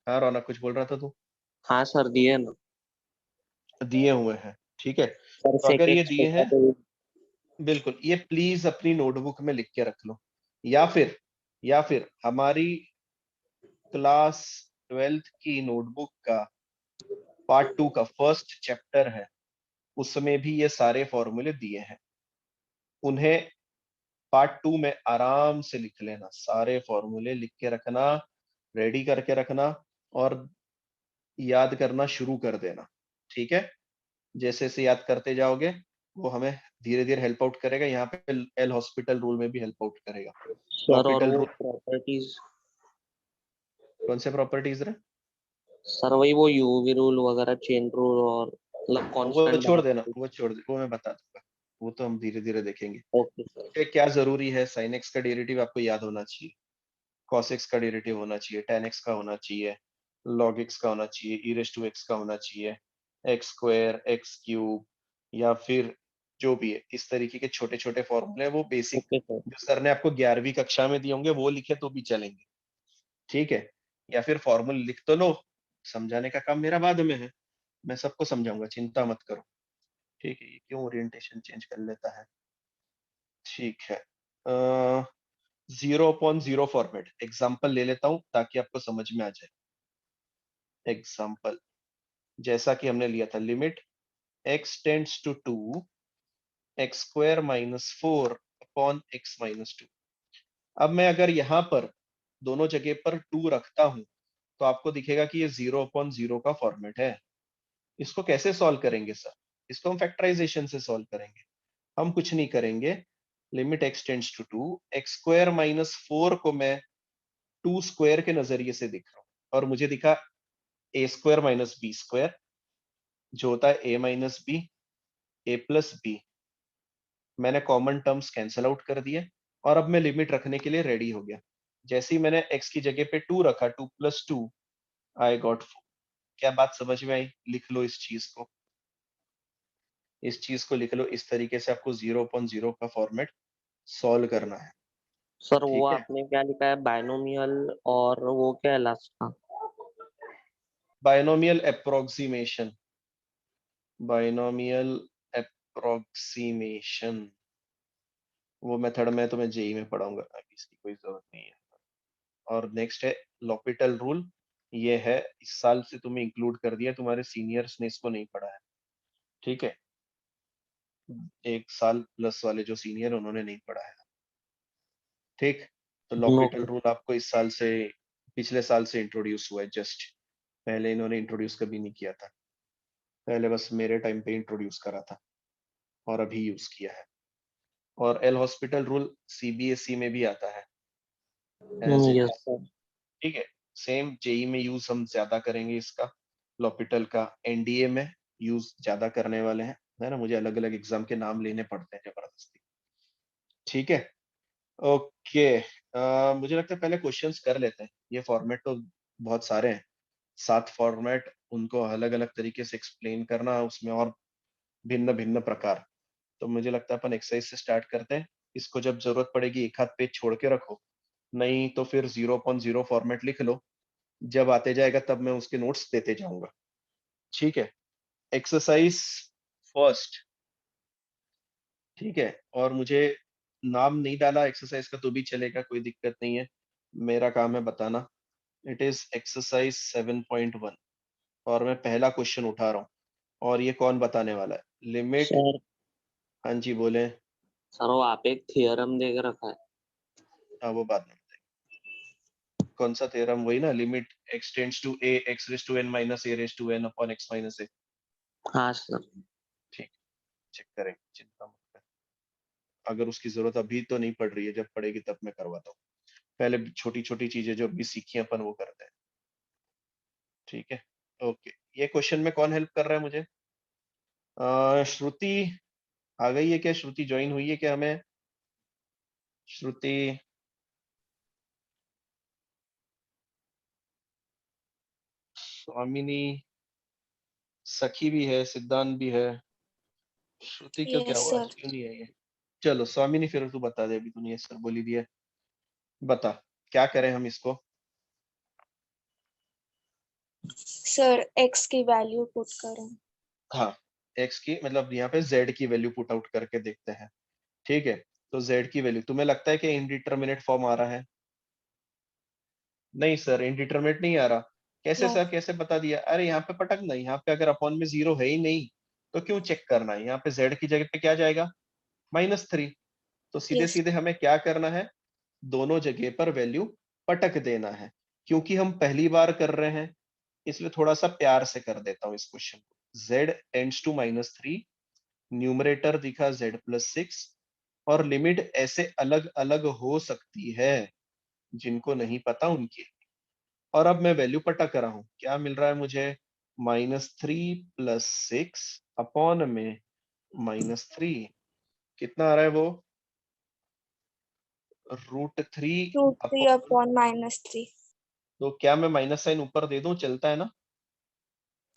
हाँ रौनक कुछ बोल रहा था तू? हाँ सर दिए ना दिए हुए हैं, ठीक है। सर तो अगर सेक ये एक्स दिए हैं, बिल्कुल ये प्लीज अपनी नोटबुक में लिख के रख लो, या फिर हमारी क्लास 12th की नोटबुक का पार्ट 2 का फर्स्ट चैप्टर है, उसमें भी ये सारे फॉर्मूले दिए हैं, उन्हें पार्ट 2 में आराम से लिख लेना, सारे फॉर्मूले लिख के रखना, रेडी करके रखना, और याद करना शुरू कर देना। ठीक है, जैसे जैसे याद करते जाओगे वो हमें धीरे धीरे हेल्प आउट करेगा, यहाँ पे एल हॉस्पिटल रूल में भी हेल्प आउट करेगा। सर। और लॉपिटल वो रूल, प्रॉपर्टीज, कौन से प्रॉपर्टीज रहे? सर वही वो यूवी रूल वगैरह, चेन रूल, और मतलब वो कांस्टेंट छोड़ देना, वो छोड़ दे, वो मैं बता दूंगा, वो तो हम धीरे धीरे देखेंगे। Okay sir. कि क्या जरूरी है, साइन एक्स का डेरिवेटिव आपको याद होना चाहिए, cos x का डेरिवेटिव होना चाहिए, tan x का होना चाहिए, log x का होना चाहिए, e रेज टू x का होना चाहिए, x स्क्वायर, x क्यूब, या फिर जो भी है, इस तरीके के छोटे छोटे फॉर्मूले, वो बेसिक ओके सर। जो सर ने आपको 11वीं कक्षा में दिए होंगे वो लिखे तो भी चलेंगे। ठीक है, या फिर फॉर्मूले लिख तो लो, समझाने का काम मेरा बाद में है, मैं सबको समझाऊंगा, चिंता मत करो। ठीक है, ये क्यों ओरिएंटेशन चेंज कर लेता है। ठीक है, 0/0 फॉर्मेट एग्जाम्पल ले लेता हूं ताकि आपको समझ में आ जाए। एग्जाम्पल जैसा कि हमने लिया था, limit x tends to 2 x square minus 4 upon x minus 2। अब मैं अगर यहाँ पर दोनों जगह पर 2 रखता हूं तो आपको दिखेगा कि ये 0/0 का फॉर्मेट है। इसको कैसे सॉल्व करेंगे सर? इसको हम फैक्टराइजेशन से सॉल्व करेंगे। हम कुछ नहीं करेंगे, limit x tends to 2, x square minus 4 को मैं 2 स्क्वायर के नजरिए से दिख रहा हूँ, और मुझे दिखा a square minus b square जो होता है a minus b, a plus b. मैंने कॉमन टर्म्स कैंसिल आउट कर दिए और अब मैं लिमिट रखने के लिए रेडी हो गया। जैसे ही मैंने x की जगह पे 2 रखा, 2 प्लस 2 आई गॉट 4। क्या बात समझ में आई? लिख लो इस चीज को, इस चीज को लिख लो। इस तरीके से आपको 0.0 का फॉर्मेट सॉल्व करना है। सर वो ठीक है, आपने क्या लिखा है, बायनोमियल और वो क्या है लास्ट का? बायनोमियल अप्रोक्सीमेशन, बायनोमियल अप्रोक्सीमेशन वो मेथड मैं तुम्हें जेई में पढ़ाऊंगा, अभी इसकी कोई जरूरत नहीं है। और नेक्स्ट है लॉपिटल रूल, ये है इस साल से तुम्हें इंक्लूड कर दिया, तुम्हारे सीनियर्स ने इसको नहीं पढ़ा है। ठीक है, एक साल प्लस वाले जो सीनियर उन्होंने नहीं पढ़ा है। ठीक, तो लॉपिटल रूल आपको इस साल से, पिछले साल से इंट्रोड्यूस हुआ है जस्ट, पहले इन्होंने इंट्रोड्यूस कभी नहीं किया था, पहले बस मेरे टाइम पे इंट्रोड्यूस करा था और अभी यूज किया है। और एल हॉस्पिटल रूल सीबीएसई में भी आता है as it yes is. Sir. ठीक है, सेम जेई में यूज हम ज्यादा करेंगे इसका, लॉपिटल का एनडीए में यूज ज्यादा करने वाले हैं, है ना। मुझे अलग अलग एग्जाम के नाम लेने पड़ते हैं जबरदस्ती। ठीक है, ओके। मुझे लगता है पहले क्वेश्चंस कर लेते हैं। ये फॉर्मेट तो बहुत सारे हैं, 7 फॉर्मेट, उनको अलग अलग तरीके से एक्सप्लेन करना, उसमें और भिन्न भिन्न प्रकार। तो मुझे लगता है अपन एक्सरसाइज से स्टार्ट करते हैं। इसको जब जरूरत पड़ेगी एक हाथ पेज छोड़ के रखो, नहीं तो फिर 0.0 फॉर्मेट लिख लो, जब आते जाएगा तब मैं उसके नोट्स देते जाऊंगा। ठीक है, एक्सरसाइज फर्स्ट। ठीक है, और मुझे नाम नहीं डाला एक्सरसाइज का तो भी चलेगा, कोई दिक्कत नहीं है, मेरा काम है बताना। इट इज एक्सरसाइज 7.1 और मैं पहला क्वेश्चन उठा रहा हूँ, और ये कौन बताने वाला है? लिमिट। सर हाँ जी बोले। सर वो आप एक थियरम देख रखा है। हाँ वो बात नहीं बताएंगे। कौन सा थ्योरम? वही ना, limit x tends to a x raise to n minus a raise to n upon x minus a। हाँ सर। ठीक, चेक करेंगे, चिंता मत कर। अगर उसकी जरूरत अभी तो नहीं पड़ रही है, जब पड़ेगी तब मैं करवाता हूँ। पहले छोटी छोटी चीजें जो अभी सीखी अपन वो करते हैं। ठीक है, ओके। ये क्वेश्चन में कौन हेल्प कर रहा है मुझे? श्रुति आ गई है क्या? श्रुति ज्वाइन हुई है क्या हमें? श्रुति, स्वामिनी, सखी भी है, सिद्धांत भी है। श्रुति क्यों, क्या यस हुआ आज सर। क्यों नहीं है ये? चलो स्वामिनी, फिर तू बता दे, अभी तूने ये सर बोली दिया, बता क्या करें हम इसको? सर x की वैल्यू पुट करें। हाँ, x की मतलब यहाँ पे z की वैल्यू पुट आउट करके देखते हैं। ठीक है, तो z की वैल्यू तुम्हें लगता है कि इनडिटरमिनेट फॉर्म आ रहा है? नहीं सर, इनडिटरमिनेट नहीं आ रहा। कैसे नो। सर, कैसे बता दिया? अरे यहाँ पे पटकना, यहाँ पे अगर अपॉन में 0 है ही नहीं तो क्यों चेक करना है? यहाँ पे z की जगह पे क्या जाएगा? -3। तो सीधे यस। सीधे हमें क्या करना है? दोनों जगह पर वैल्यू पटक देना है। क्योंकि हम पहली बार कर रहे हैं इसलिए थोड़ा सा प्यार से कर देता हूँ इस क्वेश्चन को। z टेंड्स टू -3, न्यूमरेटर दिखा z+6, और लिमिट ऐसे अलग अलग हो सकती है जिनको नहीं पता उनकी। और अब मैं वैल्यू पटक रहा हूं, क्या मिल रहा है मुझे? -3 + 6 अपॉन में -3, कितना आ रहा है वो? √3 √3 अपॉन। अपॉन -3। तो क्या मैं माइनस साइन ऊपर दे दूं, चलता है ना?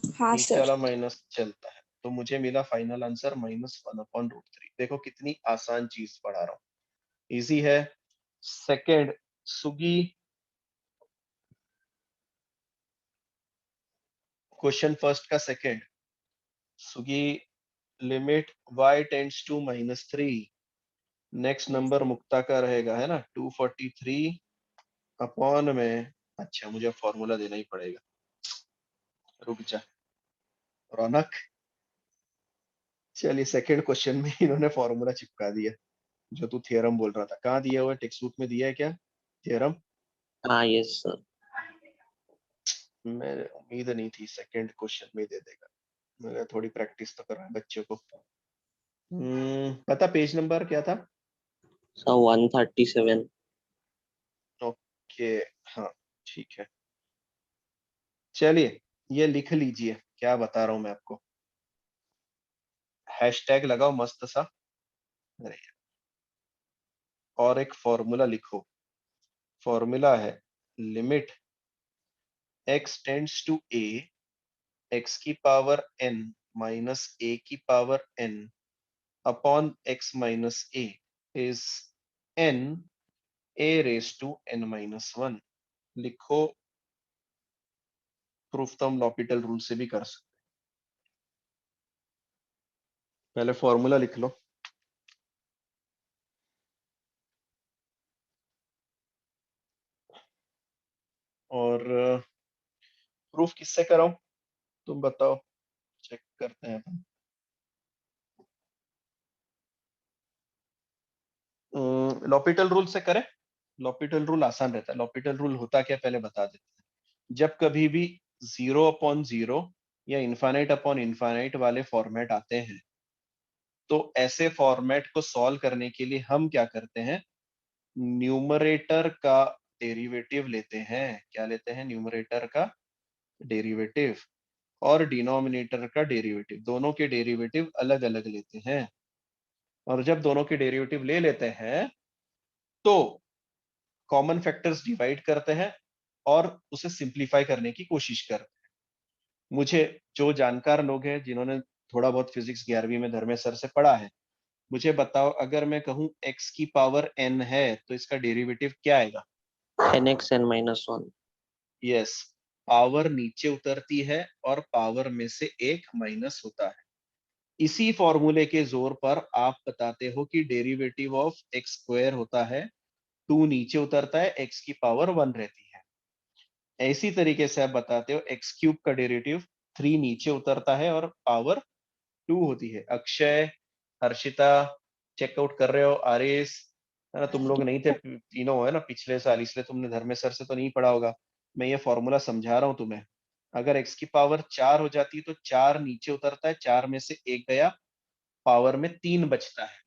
हाँ नीचे सर। वाला माइनस चलता है, तो मुझे मिला फाइनल आंसर -1/√3। देखो कितनी आसान चीज पढ़ा रहा हूँ, इजी है। सेकंड, सुगी, क्वेश्चन फर्स्ट का second. Sugi, limit y tends to -3, next number Mukta का रहेगा, है ना, 243 अपॉन में। अच्छा मुझे फॉर्मूला देना ही पड़ेगा, रुक जा रौनक। चलिए सेकंड क्वेश्चन में इन्होंने फॉर्मूला चिपका दिया, जो तू थियरम बोल रहा था। कहाँ दिया हुआ है? टेक्स्ट बुक में दिया है क्या थियरम? हाँ यस सर। मैं उम्मीद नहीं थी सेकंड क्वेश्चन में दे देगा। मैंने थोड़ी प्रैक्टिस तो करवाए बच्चों को। पता पेज नंबर क्या था? सर 137। ओके, हाँ ठीक है। चलिए ये लिख लीजिए क्या बता रहा हूं मैं आपको। हैशटैग लगाओ मस्त सा। अरे यार, और एक फॉर्मूला लिखो। फॉर्मूला है limit x tends to a, x की पावर n माइनस a की power n upon x minus a is n a raise to n minus 1। लिखो, प्रूफ तो हम लॉपिटल रूल से भी कर सकते। पहले फॉर्मूला लिख लो। और प्रूफ किससे कराऊं तुम बताओ, चेक करते हैं अपन। लॉपिटल रूल से करें। लॉपिटल रूल आसान रहता है। लॉपिटल रूल होता क्या पहले बता देते हैं। जब कभी भी 0/0 या इनफाइनाइट अपॉन इनफाइनाइट वाले फॉर्मेट आते हैं, तो ऐसे फॉर्मेट को सॉल्व करने के लिए हम क्या करते हैं, न्यूमरेटर का डेरिवेटिव लेते हैं। क्या लेते हैं? न्यूमरेटर का डेरिवेटिव और डिनोमिनेटर का डेरिवेटिव, दोनों के डेरिवेटिव अलग अलग लेते हैं। और जब दोनों के डेरिवेटिव ले लेते हैं तो कॉमन फैक्टर्स डिवाइड करते हैं और उसे सिंप्लीफाई करने की कोशिश करते हैं। मुझे जो जानकार लोग हैं जिन्होंने थोड़ा बहुत फिजिक्स 11वीं में धर्मेश सर से पढ़ा है, मुझे बताओ अगर मैं कहूं x की पावर n है तो इसका डेरिवेटिव क्या आएगा? nx n minus 1। Yes, power नीचे उतरती है और पावर में से एक माइनस होता है। इसी फॉर्मूले के जोर पर आप बताते हो कि डेरिवेटिव ऑफ एक्स स्क्वायर होता है 2 नीचे उतरता है, x की पावर 1 रहती है। ऐसी तरीके से आप बताते हो एक्स क्यूब का डेरिवेटिव 3 नीचे उतरता है और पावर 2 होती है। अक्षय, हर्षिता चेकआउट कर रहे हो, आरिस, है ना, तुम लोग नहीं थे तीनों, है ना, पिछले साल, इसलिए तुमने धर्मेश सर से तो नहीं पढ़ा होगा। मैं ये फॉर्मूला समझा रहा हूँ तुम्हें। अगर x की पावर 4 हो जाती है तो 4 नीचे उतरता है, 4 में से एक गया, पावर में 3 बचता है।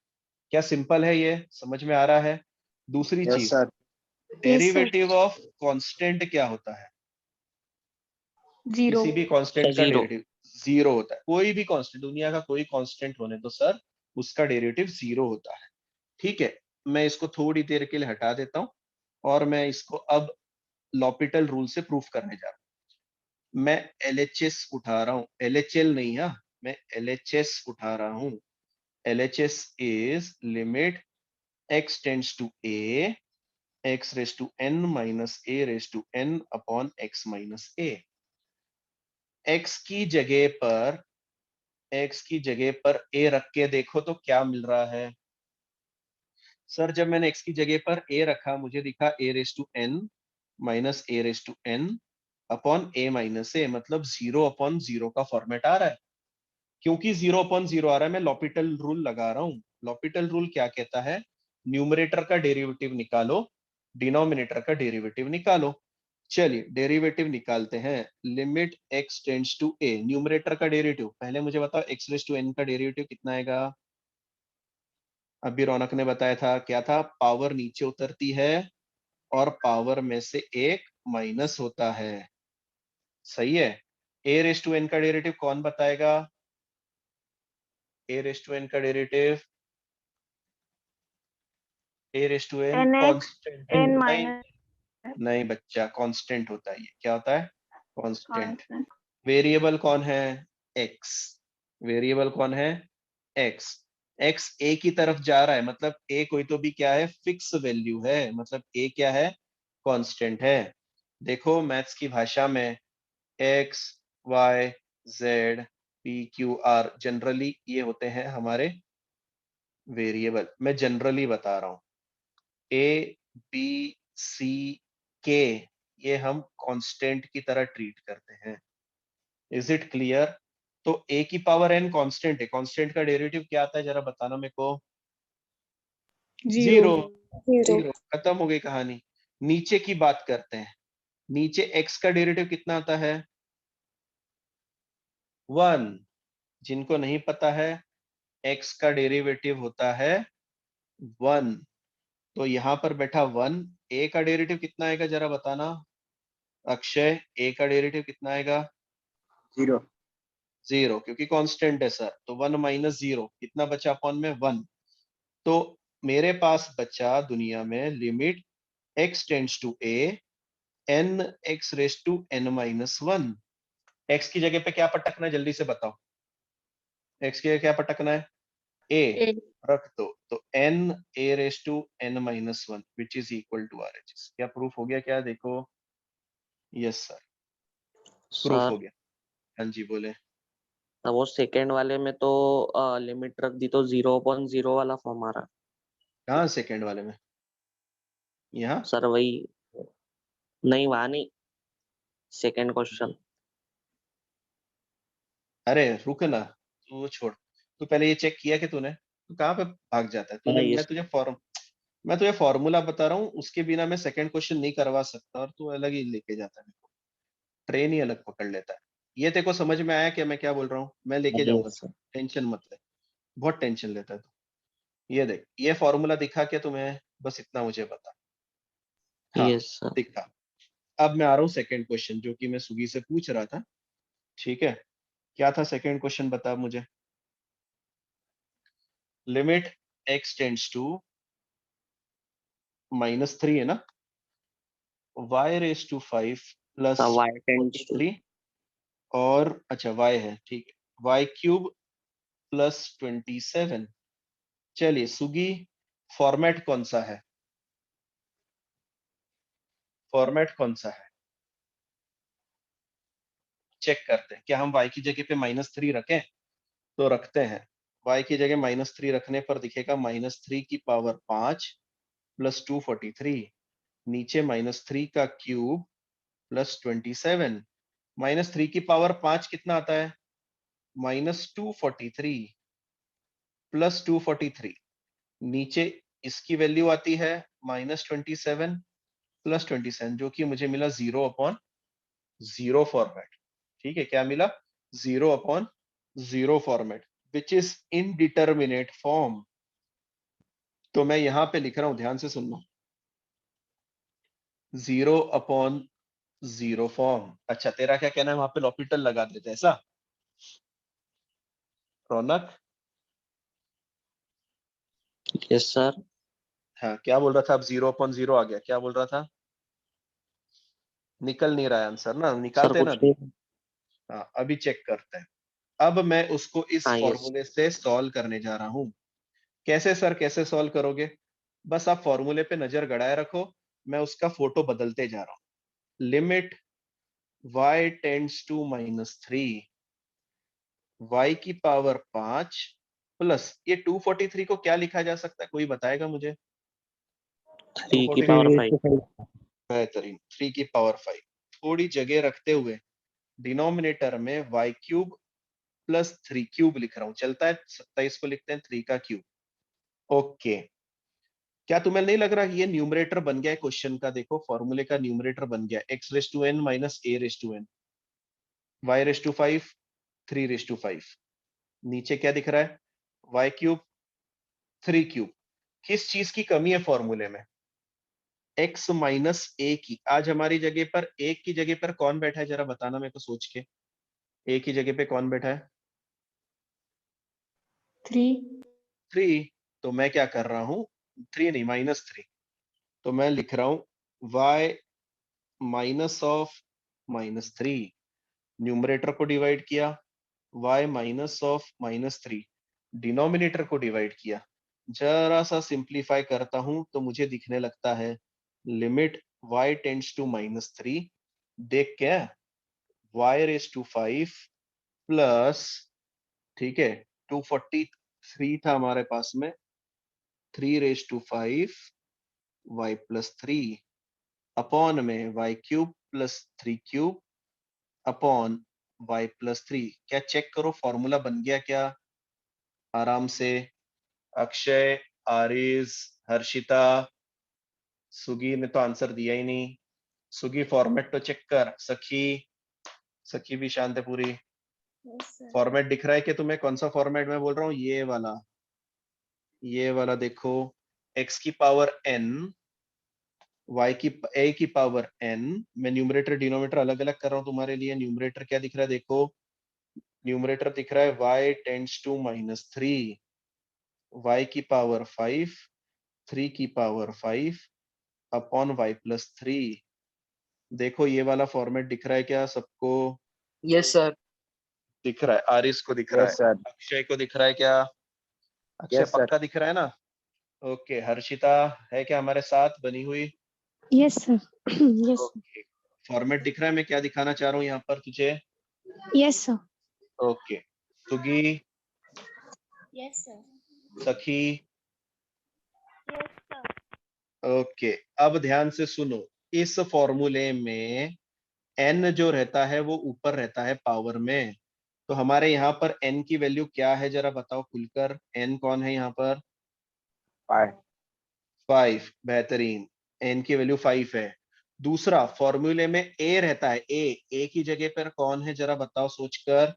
क्या सिंपल है? ये समझ में आ रहा है? दूसरी यस चीज, सर। डेरिवेटिव ऑफ कांस्टेंट क्या होता है? Zero. किसी भी कांस्टेंट का Zero. डेरिवेटिव 0 होता है। कोई भी कांस्टेंट, दुनिया का कोई कांस्टेंट होने तो सर उसका डेरिवेटिव 0 होता है। ठीक है, मैं इसको थोड़ी देर के लिए हटा देता हूं और मैं इसको अब लॉपिटल रूल से प्रूफ करने जा रहा हूं। मैं LHS उठा रहा हूं, LHL नहीं, हाँ, मैं LHS उठा रहा हूं। LHS is limit x tends to a, x raise to n minus a raise to n upon x minus a। x की जगह पर a रख के देखो तो क्या मिल रहा है? सर जब मैंने x की जगह पर a रखा मुझे दिखा a raise to n minus a raise to n upon a minus a, मतलब 0/0 का फॉर्मेट आ रहा है। क्योंकि 0/0 आ रहा है मैं लॉपिटल रूल लगा रहा हूँ। लॉपिटल रूल क्या कहता है? न्यूमरेटर का डेरिवेटिव निकालो, डिनोमिनेटर का डेरिवेटिव निकालो। चलिए डेरिवेटिव निकालते हैं। Limit x tends to a, numerator का डेरिवेटिव पहले मुझे बताओ, x रेज टू n का डेरिवेटिव कितना आएगा? अभी रौनक ने बताया था, क्या था? पावर नीचे उतरती है और पावर में से एक माइनस होता है। सही है। a रेज टू n का डेरिवेटिव कौन बताएगा? a रेज टू n का derivative, a raise to n nx constant n नहीं, minus नहीं बच्चा, कांस्टेंट होता है। ये क्या होता है? कांस्टेंट। constant. वेरिएबल कौन है? x। वेरिएबल कौन है? x। x a की तरफ जा रहा है, मतलब a कोई तो भी क्या है? फिक्स वैल्यू है, मतलब a क्या है? कांस्टेंट है। देखो मैथ्स की भाषा में x y z p q r generally ये होते हैं हमारे वेरिएबल। मैं जनरली बता रहा हूँ, a b c k ये हम कांस्टेंट की तरह ट्रीट करते हैं। Is it clear? तो a की पावर n कांस्टेंट है, कांस्टेंट का डेरिवेटिव क्या आता है जरा बताना मेरे को? Zero. जीरो। Zero. जीरो, खत्म हो गई कहानी। नीचे की बात करते हैं। नीचे x का डेरिवेटिव कितना आता है? 1। जिनको नहीं पता है, x का डेरिवेटिव होता है 1। तो यहाँ पर बैठा 1, a का डेरिवेटिव कितना आएगा जरा बताना अक्षय, a का डेरिवेटिव कितना आएगा? 0 0, क्योंकि कांस्टेंट है सर। तो 1 माइनस 0 कितना बचा अपॉन में? 1। तो मेरे पास बचा दुनिया में limit x tends to a n x raise to n minus 1। x की जगह पे क्या पटकना है जल्दी से बताओ? x की जगह क्या पटकना है? a रख दो। तो n a raise to n minus 1 which is equal to RHS। क्या प्रूफ हो गया? क्या देखो, यस सर प्रूफ सर हो गया। हाँ जी बोले। वो सेकेंड वाले में तो लिमिट रख दी तो 0/0 वाला फॉर्म आ रहा। कहाँ सेकेंड वाले में? यहाँ सर वही नहीं, वहां नहीं, सेकेंड क्वेश्चन। अरे रुक ना, तू वो छोड़। तू पहले ये चेक किया कि तूने, तू कहाँ पे भाग जाता है? तूने, मैं तुझे फॉर्मूला बता रहा हूँ, उसके बिना मैं सेकंड क्वेश्चन नहीं करवा सकता, और तू अलग ही लेके जाता है, ट्रेन ही अलग पकड़ लेता है। ये तेरे को समझ में आया कि मैं क्या बोल रहा हूँ? मैं लेके जाऊंगा तुझे, टेंशन मत ले। बहुत टेंशन लेता है तू। ये देख, ये फॉर्मूला दिखा क्या तुम्हें? बस इतना मुझे बता। हाँ यस सर। दिखा। अब मैं आ रहा हूँ सेकंड क्वेश्चन, जो कि मैं सुगी से पूछ रहा था। ठीक है, क्या था सेकंड क्वेश्चन बता मुझे। लिमिट x टेंड्स टू -3 है ना, y raise to 5 plus y tends to 43, और अच्छा y है, ठीक है, y क्यूब प्लस 27। चलिए सुगी, फॉर्मेट कौन सा है? फॉर्मेट कौन सा है चेक करते हैं। क्या हम y की जगह पे -3 रखें? तो रखते हैं। y की जगह -3 रखने पर दिखेगा -3 की पावर 5 प्लस 243, नीचे -3 का क्यूब प्लस 27। -3 की पावर 5 कितना आता है? -243 प्लस 243, नीचे इसकी वैल्यू आती है -27 प्लस 27, जो कि मुझे मिला 0/0 फॉर्मेट। ठीक है, क्या मिला? 0/0 format which is indeterminate form. तो मैं यहां पे लिख रहा हूं, ध्यान से सुनना, 0/0 फॉर्म। अच्छा तेरा क्या कहना है, वहां पे लॉपिटल लगा देते ऐसा? रौनक, यस सर। हाँ क्या बोल रहा था? अब 0/0 आ गया, क्या बोल रहा था? निकल नहीं रहा है आंसर ना, सर निकालते हैं ना कुछ अभी। नहीं। हाँ अभी चेक करते हैं। अब मैं उसको इस हाँ यस। फॉर्मूले से सॉल्व करने जा रहा हूं। कैसे सर, कैसे सॉल्व करोगे? बस आप फॉर्मूले पे नजर गड़ाए रखो, मैं उसका फोटो बदलते जा रहा हूं। Limit y tends to -3, y की पावर 5 प्लस ये 243 को क्या लिखा जा सकता है, कोई बताएगा मुझे? 3 की 243 पावर को 5। बेहतरीन, 3 की पावर 5 थोड़ी जगह रखते हुए डिनोमिनेटर में y क्यूब प्लस 3 क्यूब लिख रहा हूं, चलता है? 27 को लिखते हैं 3 का क्यूब। ओके, क्या तुम्हें नहीं लग रहा कि ये न्यूमरेटर बन गया है क्वेश्चन का? देखो फॉर्मूले का न्यूमरेटर बन गया, x raise to n minus a raise to n, y raise to 5, 3 raise to 5, नीचे क्या दिख रहा है? y cube 3 cube. किस चीज की कमी है फॉर्मूले में? x माइनस a की। आज हमारी जगह पर a की जगह पर कौन बैठा है जरा बताना मेरे को सोच के। a की जगह पे कौन बैठा है? 3 3। तो मैं क्या कर रहा हूं, 3 नहीं -3, तो मैं लिख रहा हूं y माइनस ऑफ -3, न्यूमरेटर को डिवाइड किया, y माइनस ऑफ -3 डिनोमिनेटर को डिवाइड किया। जरा सा सिंप्लीफाई करता हूं तो मुझे दिखने लगता है लिमिट y टेंड्स टू -3, देख क्या, y रेस टू 5 प्लस, ठीक है, 243 था हमारे पास में, 3 raise to 5 y plus 3 upon में y cube plus 3 cube upon y plus 3। क्या चेक करो फॉर्मूला बन गया क्या? आराम से। अक्षय, आरिज, हर्षिता, सुगी ने तो आंसर दिया ही नहीं। सुगी फॉर्मेट तो चेक कर। सखी, सखी भी शांत है पूरी। Yes, sir. फॉर्मेट दिख रहा है कि तुम्हें? कौन सा फॉर्मेट मैं बोल रहा हूँ? ये वाला देखो, x की पावर n, a की पावर n। मैं न्यूमरेटर डिनोमिनेटर अलग अलग कर रहा हूँ तुम्हारे लिए। न्यूमरेटर क्या दिख रहा है? देखो, न्यूमरेटर दिख रहा है y टेंड्स टू -3, y की पावर 5, 3 की पावर 5 अपॉन y प्लस 3। देखो ये वाला फॉर्मेट दिख रहा है क्या सबको? Yes, sir. दिख रहा है? आरिस को दिख रहा Yes, है? sir. अक्षय को दिख रहा है क्या? Akshay Yes, sir. पक्का दिख रहा है ना? ओके, हर्षिता है क्या हमारे साथ बनी हुई? Yes, sir. Yes, sir. Okay, format दिख रहा है? मैं क्या दिखाना चाह रहा हूँ यहाँ पर तुझे? Yes, sir. Okay, Swiggy, Yes, sir. सखी, Yes, sir. ओके। अब ध्यान से सुनो, इस फॉर्मूले में n जो रहता है वो ऊपर रहता है पावर में। तो हमारे यहाँ पर n की वैल्यू क्या है जरा बताओ खुलकर? n कौन है यहाँ पर? 5. 5। बेहतरीन, n की वैल्यू 5 है। दूसरा, फॉर्मूले में a रहता है। a की जगह पर कौन है जरा बताओ सोचकर?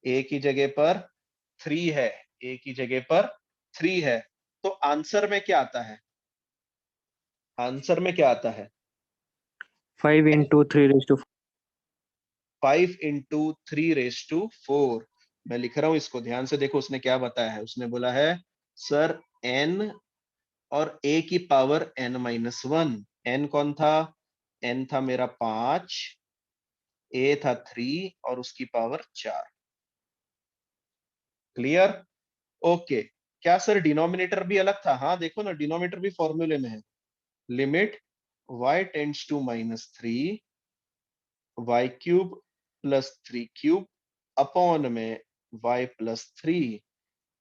a की जगह पर 3 है। a की जगह पर 3 है। तो आंसर में क्या आता है? आंसर में क्या आता है? 5 into 3 raised to 5 into 3 raise to 4। मैं लिख रहा हूं इसको, ध्यान से देखो उसने क्या बताया है। उसने बोला है सर n और a की पावर n-1। n कौन था? n था मेरा 5, a था 3 और उसकी पावर 4। क्लियर? ओके। क्या सर डिनोमिनेटर भी अलग था? हाँ देखो ना, डिनोमिनेटर भी फॉर्मूले में है। Limit y tends to -3 y cube plus 3 cube upon में y प्लस 3।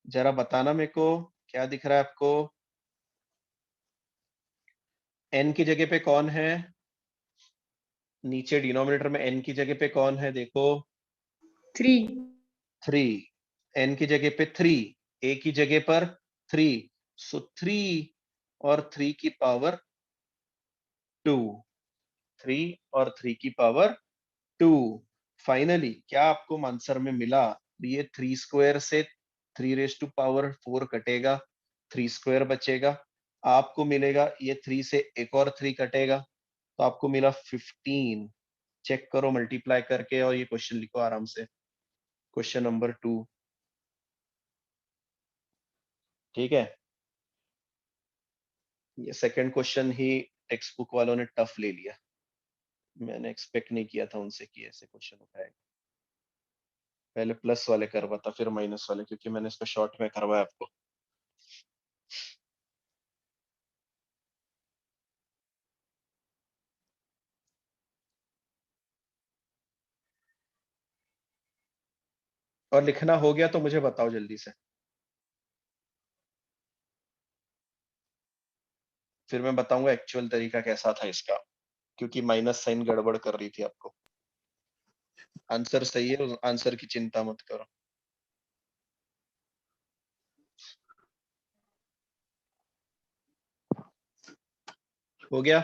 जरा बताना मेरे को क्या दिख रहा है आपको? n की जगह पे कौन है? नीचे डिनोमिनेटर में n की जगह पे कौन है? देखो 3. 3। n की जगह पे 3, a की जगह पर 3, सो 3 और 3 की पावर 2। 3 और 3 की पावर 2। फाइनली क्या आपको आंसर में मिला? ये 3 स्क्वायर से 3 रेज टू पावर 4 कटेगा, 3 स्क्वायर बचेगा। आपको मिलेगा ये 3 से एक और 3 कटेगा, तो आपको मिला 15। चेक करो मल्टीप्लाई करके और ये क्वेश्चन लिखो आराम से। Question number 2। ठीक है, ये सेकंड क्वेश्चन ही टेक्स्ट बुक वालों ने टफ ले लिया। मैंने एक्सपेक्ट नहीं किया था उनसे कि ऐसे क्वेश्चन उठाएगा। पहले प्लस वाले करवाता फिर माइनस वाले, क्योंकि मैंने इसको शॉर्ट में करवाया आपको। और लिखना हो गया तो मुझे बताओ जल्दी से, फिर मैं बताऊंगा एक्चुअल तरीका कैसा था इसका, क्योंकि माइनस साइन गड़बड़ कर रही थी आपको। आंसर सही है, उस आंसर की चिंता मत करो। हो गया?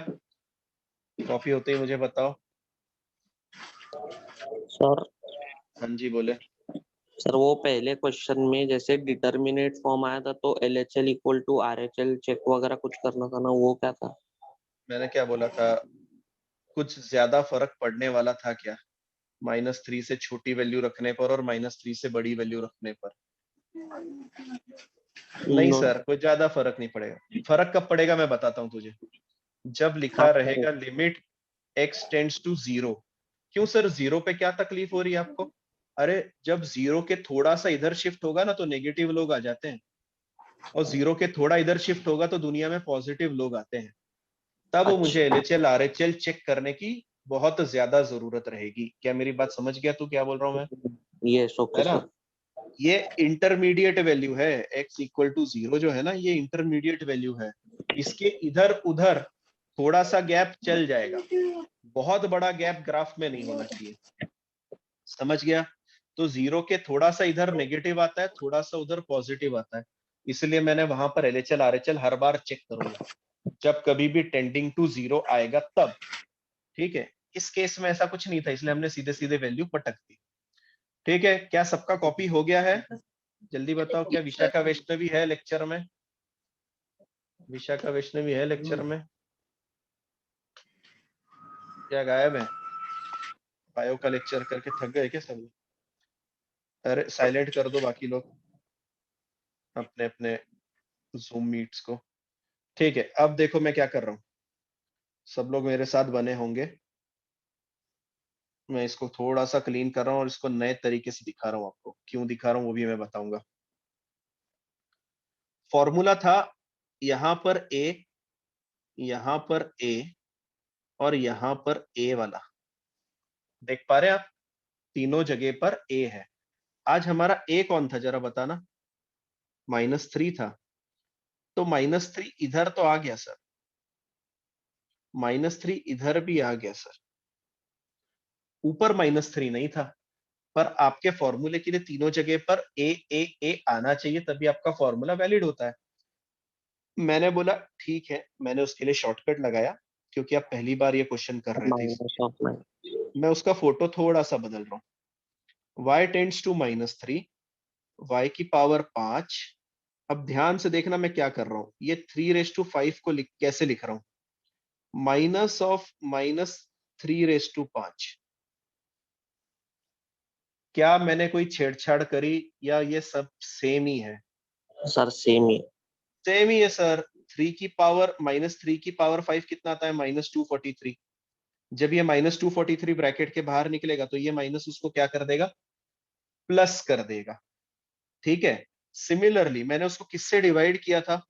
कॉफी होते ही मुझे बताओ। सर हाँ जी बोले। सर वो पहले क्वेश्चन में जैसे डिटर्मिनेट फॉर्म आया था तो LHL equal to RHL check वगैरह कुछ करना था ना, वो क्या था? मैंने क्या बोला था? कुछ ज्यादा फर्क पड़ने वाला था क्या -3 से छोटी वैल्यू रखने पर और -3 से बड़ी वैल्यू रखने पर? नहीं नो। सर, कोई ज्यादा फर्क नहीं पड़ेगा। फर्क कब पड़ेगा मैं बताता हूँ तुझे। जब लिखा हाँ, रहेगा लिमिट x टेंड्स टू 0। क्यों सर, 0 पे क्या तकलीफ हो रही है आपको? अरे जब 0 के थोड़ा सा इधर शिफ्ट होगा ना तो नेगेटिव लोग आ जाते हैं, और 0 के थोड़ा इधर शिफ्ट होगा तो दुनिया में पॉजिटिव लोग आते हैं। तब मुझे LHL RHL चेक करने की बहुत ज्यादा जरूरत रहेगी। क्या मेरी बात समझ गया तू क्या बोल रहा हूँ मैं? यस ओके है ना? सर। ये इंटरमीडिएट वैल्यू है। x इक्वल टू 0 जो है ना, ये इंटरमीडिएट वैल्यू है। इसके इधर उधर थोड़ा सा गैप चल जाएगा, बहुत बड़ा गैप ग्राफ में नहीं होना चाहिए। समझ गया? तो 0 के थोड़ा सा इधर नेगेटिव आता है, थोड़ा सा उधर पॉजिटिव आता है, इसलिए मैंने वहां पर LHL RHL हर बार चेक करूंगा जब कभी भी टेंडिंग टू 0 आएगा तब। ठीक है, इस केस में ऐसा कुछ नहीं था, इसलिए हमने सीधे सीधे वैल्यू पटक दी। ठीक है, क्या सबका कॉपी हो गया है? जल्दी बताओ, क्या विशाखा वैष्णवी है लेक्चर में? विशाखा वैष्णवी है लेक्चर में? क्या गायब है? बायो का लेक्चर करके थक गए क्या सब? अरे साइलेंट कर दो बाकी लोग अपने अपने जूम मीट्स को। ठीक है, अब देखो मैं क्या कर रहा हूँ, सब लोग मेरे साथ बने होंगे। मैं इसको थोड़ा सा क्लीन कर रहा हूँ और इसको नए तरीके से दिखा रहा हूँ आपको। क्यों दिखा रहा हूँ वो भी मैं बताऊंगा। फॉर्मूला था यहां पर ए, यहां पर ए और यहां पर ए वाला, देख पा रहे हैं आप? तीनों जगह पर ए है। आज हमारा ए कौन था जरा बताना? -3 था। तो -3 इधर तो आ गया सर, -3 इधर भी आ गया सर। ऊपर -3 नहीं था, पर आपके फॉर्मूले के लिए तीनों जगह पर ए ए ए आना चाहिए, तभी आपका फॉर्मूला वैलिड होता है। मैंने बोला ठीक है, मैंने उसके लिए शॉर्टकट लगाया, क्योंकि आप पहली बार ये क्वेश्चन कर रहे थे। Minus of minus. मैं उसका फोटो थोड़ा सा बदल रहा हूँ। y टेंड्स टू -3, y की पावर 5। अब ध्यान से देखना मैं क्या कर रहा हूँ, ये 3⁵ को कैसे लिख रहा हूँ? -3⁵ क्या मैंने कोई छेड़छाड़ करी या ये सब सेम ही है? सर सेम ही। सेम ही है सर। 3 की पावर -3 की पावर 5 कितना आता है? -243। जब ये -243 ब्रैकेट के बाहर निकलेगा तो ये माइनस उसको क्या कर देगा? प्लस कर देगा। ठीक है, सिमिलरली मैंने उसको किससे डिवाइड किया था?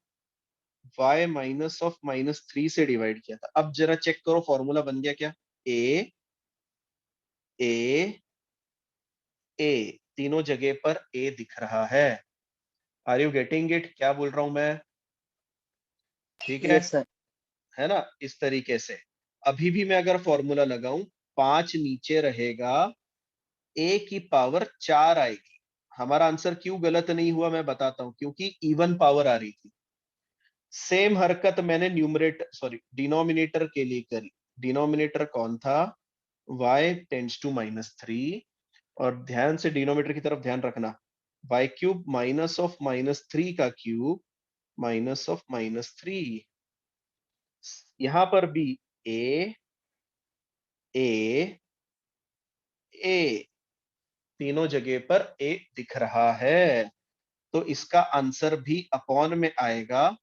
y -3 से डिवाइड किया था। अब जरा चेक करो फॉर्मूला बन गया क्या? a a a, तीनों जगह पर a दिख रहा है। Are you getting it? क्या बोल रहा हूं मैं? ठीक है, Yes, sir. है ना? इस तरीके से अभी भी मैं अगर फॉर्मूला लगाऊं, 5 नीचे रहेगा, a की पावर 4 आएगी। हमारा आंसर क्यों गलत नहीं हुआ मैं बताता हूं, क्योंकि इवन पावर आ रही थी। सेम हरकत मैंने डिनोमिनेटर के लिए करी। डिनोमिनेटर कौन था? y टेंड्स टू -3, और ध्यान से डिनोमिनेटर की तरफ ध्यान रखना, y क्यूब -3 का क्यूब -3। यहां पर भी a a a, तीनों जगह पर a दिख रहा है, तो इसका आंसर भी अपॉन में आएगा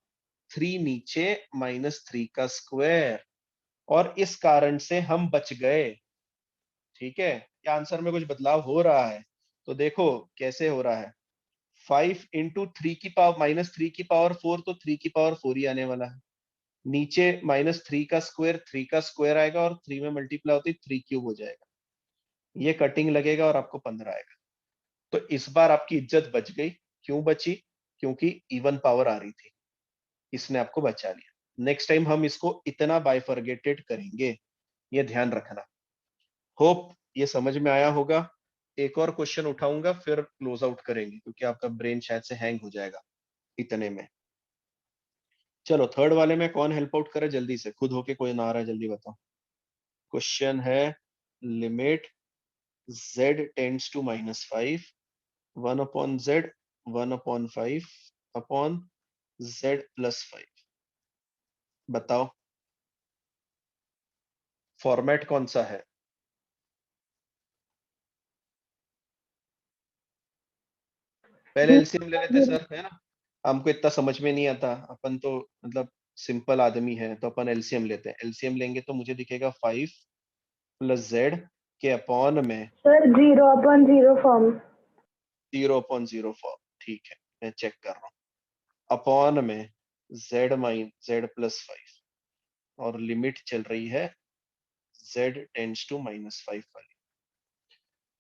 3 नीचे -3 का स्क्वायर, और इस कारण से हम बच गए। ठीक है, क्या आंसर में कुछ बदलाव हो रहा है? तो देखो कैसे हो रहा है। 5 इंटू 3 की पावर -3 की पावर 4, तो 3 की पावर 4 ही आने वाला है। नीचे -3 का स्क्वायर 3 का स्क्वायर आएगा, और 3 में मल्टीप्लाई होती 3 क्यूब हो जाएगा। ये कटिंग लगेगा और आपको 15 आएगा। तो इस बार आपकी इज्जत बच गई। क्यों बची? क्योंकि इवन पावर आ रही थी, इसने आपको बचा लिया। नेक्स्ट टाइम हम इसको इतना बाइफरगेटेड करेंगे, ये ध्यान रखना। होप ये समझ में आया होगा। एक और क्वेश्चन उठाऊंगा फिर क्लोज आउट करेंगे, क्योंकि आपका ब्रेन शायद से हैंग हो जाएगा इतने में। चलो थर्ड वाले में कौन हेल्प आउट करे जल्दी से? खुद होके कोई ना आ रहा है, जल्दी बताओ। क्वेश्चन है limit z tends to -5, 1/z 1/5 अपॉन z + 5। बताओ फॉर्मेट कौन सा है? पहले एलसीएम ले लेते सर, है ना? हमको इतना समझ में नहीं आता, अपन तो मतलब सिंपल आदमी है, तो अपन एलसीएम लेते हैं। एलसीएम लेंगे तो मुझे दिखेगा 5 + z के अपॉन में सर 0/0 फॉर्म। 0/0 फॉर्म। ठीक है, मैं चेक कर रहा हूँ। अपॉन में z + 5, और लिमिट चल रही है z टेंड्स टू -5 वाली।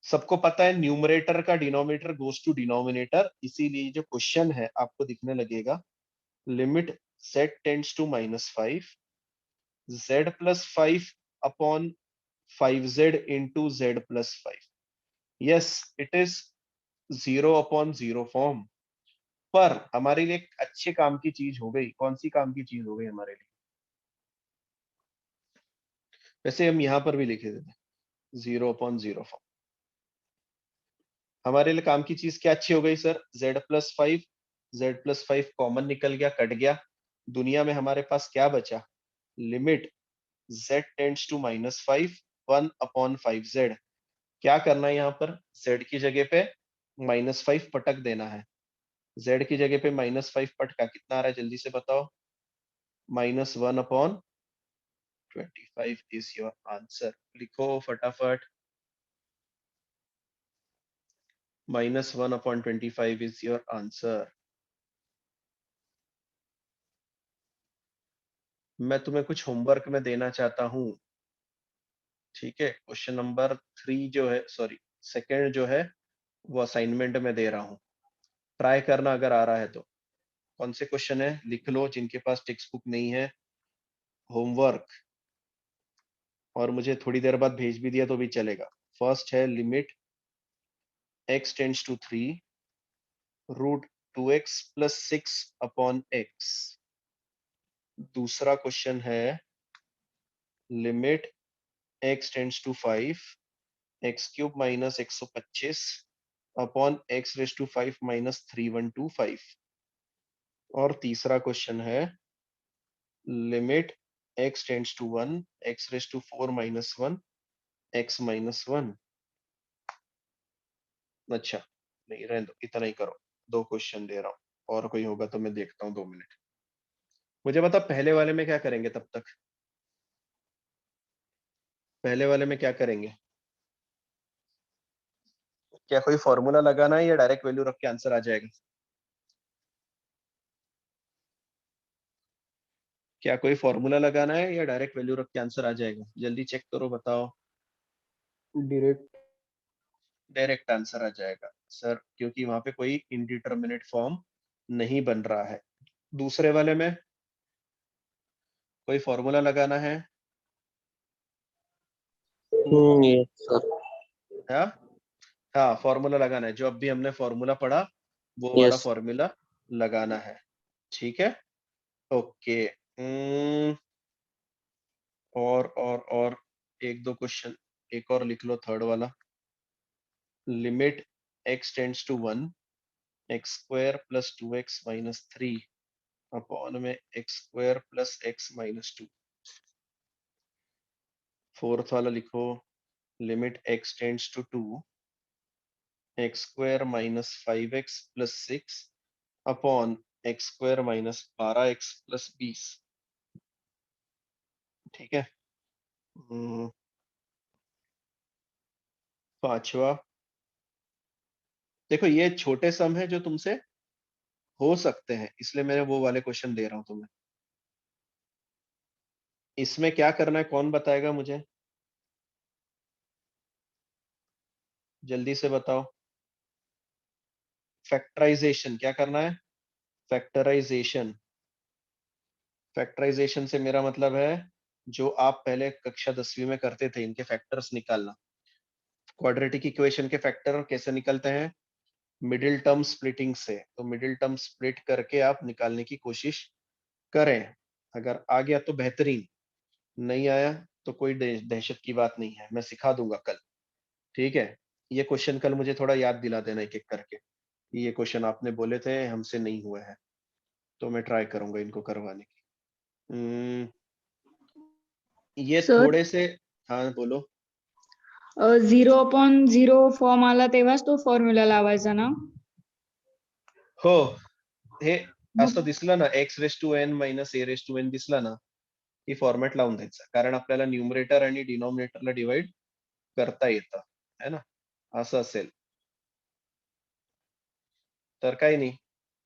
सबको पता है न्यूमरेटर का डिनोमिनेटर गोज टू डिनोमिनेटर, इसीलिए जो क्वेश्चन है आपको दिखने लगेगा limit z tends to -5, z + 5 upon 5z into z + 5। Yes, it is 0/0 form. पर हमारे लिए एक अच्छे काम की चीज हो गई। कौन सी काम की चीज हो गई हमारे लिए? वैसे हम यहाँ पर भी लिखे देते 0/0 फॉर्म। हमारे लिए काम की चीज क्या अच्छी हो गई सर? z+5, z+5 कॉमन निकल गया, कट गया। दुनिया में हमारे पास क्या बचा? Limit z tends to -5 1/5z। क्या करना है यहाँ पर? z की जगह पे -5 पटक देना है। z की जगह पे -5 पटका कितना आ रहा है जल्दी से बताओ? -1/25 इज योर आंसर। लिखो फटाफट। -1/25 इज योर आंसर। मैं तुम्हें कुछ होमवर्क में देना चाहता हूँ, ठीक है? क्वेश्चन नंबर 3 जो है, सॉरी सेकंड जो है, वो असाइनमेंट में दे रहा हूँ। ट्राई करना अगर आ रहा है तो। कौन से क्वेश्चन है लिख लो जिनके पास टेक्स्ट बुक नहीं है। होमवर्क, और मुझे थोड़ी देर बाद भेज भी दिया तो भी चलेगा। फर्स्ट है limit x tends to 3 √2x + 6/x। दूसरा क्वेश्चन है limit x tends to 5 x³ - 125 x⁵ - 3125। और तीसरा क्वेश्चन है limit x tends to 1 x⁴ - 1 x-1। अच्छा नहीं, रहने दो, इतना ही करो। 2 क्वेश्चन दे रहा हूँ, और कोई होगा तो मैं देखता हूँ 2 मिनट। मुझे बता पहले वाले में क्या करेंगे तब तक? पहले वाले में क्या करेंगे? क्या कोई फॉर्मूला लगाना है या डायरेक्ट वैल्यू रख के आंसर आ जाएगा? क्या कोई फॉर्मूला लगाना है या डायरेक्ट वैल्यू रख के आंसर आ जाएगा? जल्दी चेक करो, बताओ। direct डायरेक्ट आंसर आ जाएगा सर, क्योंकि वहां पे कोई इनडिटरमिनेट फॉर्म नहीं बन रहा है। दूसरे वाले में कोई फॉर्मूला लगाना है? Yes sir. हाँ हाँ, फॉर्मूला लगाना है। जो अब भी हमने फॉर्मूला पढ़ा वो वाला यस। फॉर्मूला लगाना है, ठीक है? ओके। और 1-2 क्वेश्चन एक और लिख लो। थर्ड वाला limit x tends to 1 x² + 2x - 3 upon में x² + x - 2। फोर्थ वाला लिखो limit x tends to 2 x² - 5x + 6 upon x² - 12x + 20, ठीक है? पांचवा, देखो ये छोटे सम है जो तुमसे हो सकते हैं, इसलिए मैं वो वाले क्वेश्चन दे रहा हूं तुम्हें। इसमें क्या करना है कौन बताएगा मुझे? जल्दी से बताओ। फैक्टराइजेशन क्या करना है? फैक्टराइजेशन। फैक्टराइजेशन से मेरा मतलब है जो आप पहले कक्षा 10वीं में करते थे, इनके फैक्टर्स निकालना। क्वाड्रेटिक इक्वेशन के फैक्टर कैसे निकलते हैं? मिडिल टर्म स्प्लिटिंग से। तो मिडिल टर्म स्प्लिट करके आप निकालने की कोशिश करें। अगर आ गया तो बेहतरीन, नहीं आया तो कोई दहशत की बात नहीं है, मैं सिखा दूंगा कल, ठीक है? ये क्वेश्चन कल मुझे थोड़ा याद दिला देना एक एक करके। ये क्वेश्चन आपने बोले थे हमसे नहीं हुए हैं, तो मैं ट्राई करूंगा इनको करवाने की। ये सर थोड़े से, हाँ बोलो। 0/0 फॉर्म आला तेव्हाच तो फॉर्म्युला लावायचा ना? हो, हे असं दिसलं ना x⁴n - a⁴n दिसला ना की फॉर्मॅट लावून द्यायचा, कारण आपल्याला न्यूमरेटर आणि डिनॉमिनेटरला डिवाइड करता येतं, है ना? असं असेल तर काही नाही,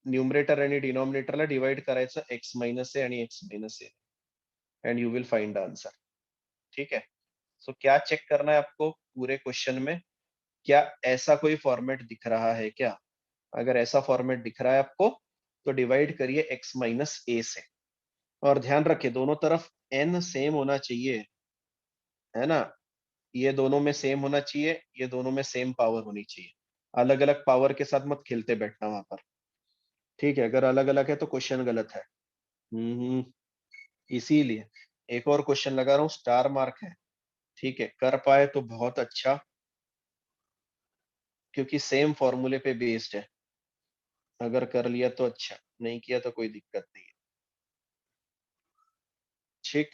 न्यूमरेटर आणि डिनॉमिनेटरला डिवाइड करायचं x - a आणि x - a and you will find the answer, ठीक है? सो क्या चेक करना है आपको पूरे क्वेश्चन में? क्या ऐसा कोई फॉर्मेट दिख रहा है क्या? अगर ऐसा फॉर्मेट दिख रहा है आपको तो डिवाइड करिए x - a से, और ध्यान रखिए दोनों तरफ n सेम होना चाहिए, है ना? ये दोनों में सेम होना चाहिए, ये दोनों में सेम पावर होनी चाहिए। अलग अलग पावर के साथ मत खेलते बैठना वहां पर, ठीक है? अगर अलग अलग है तो क्वेश्चन गलत है। इसीलिए एक और क्वेश्चन लगा रहा हूँ, स्टार मार्क है, ठीक है, कर पाए तो बहुत अच्छा, क्योंकि सेम फॉर्मूले पे बेस्ड है। अगर कर लिया तो अच्छा, नहीं किया तो कोई दिक्कत नहीं है। ठीक।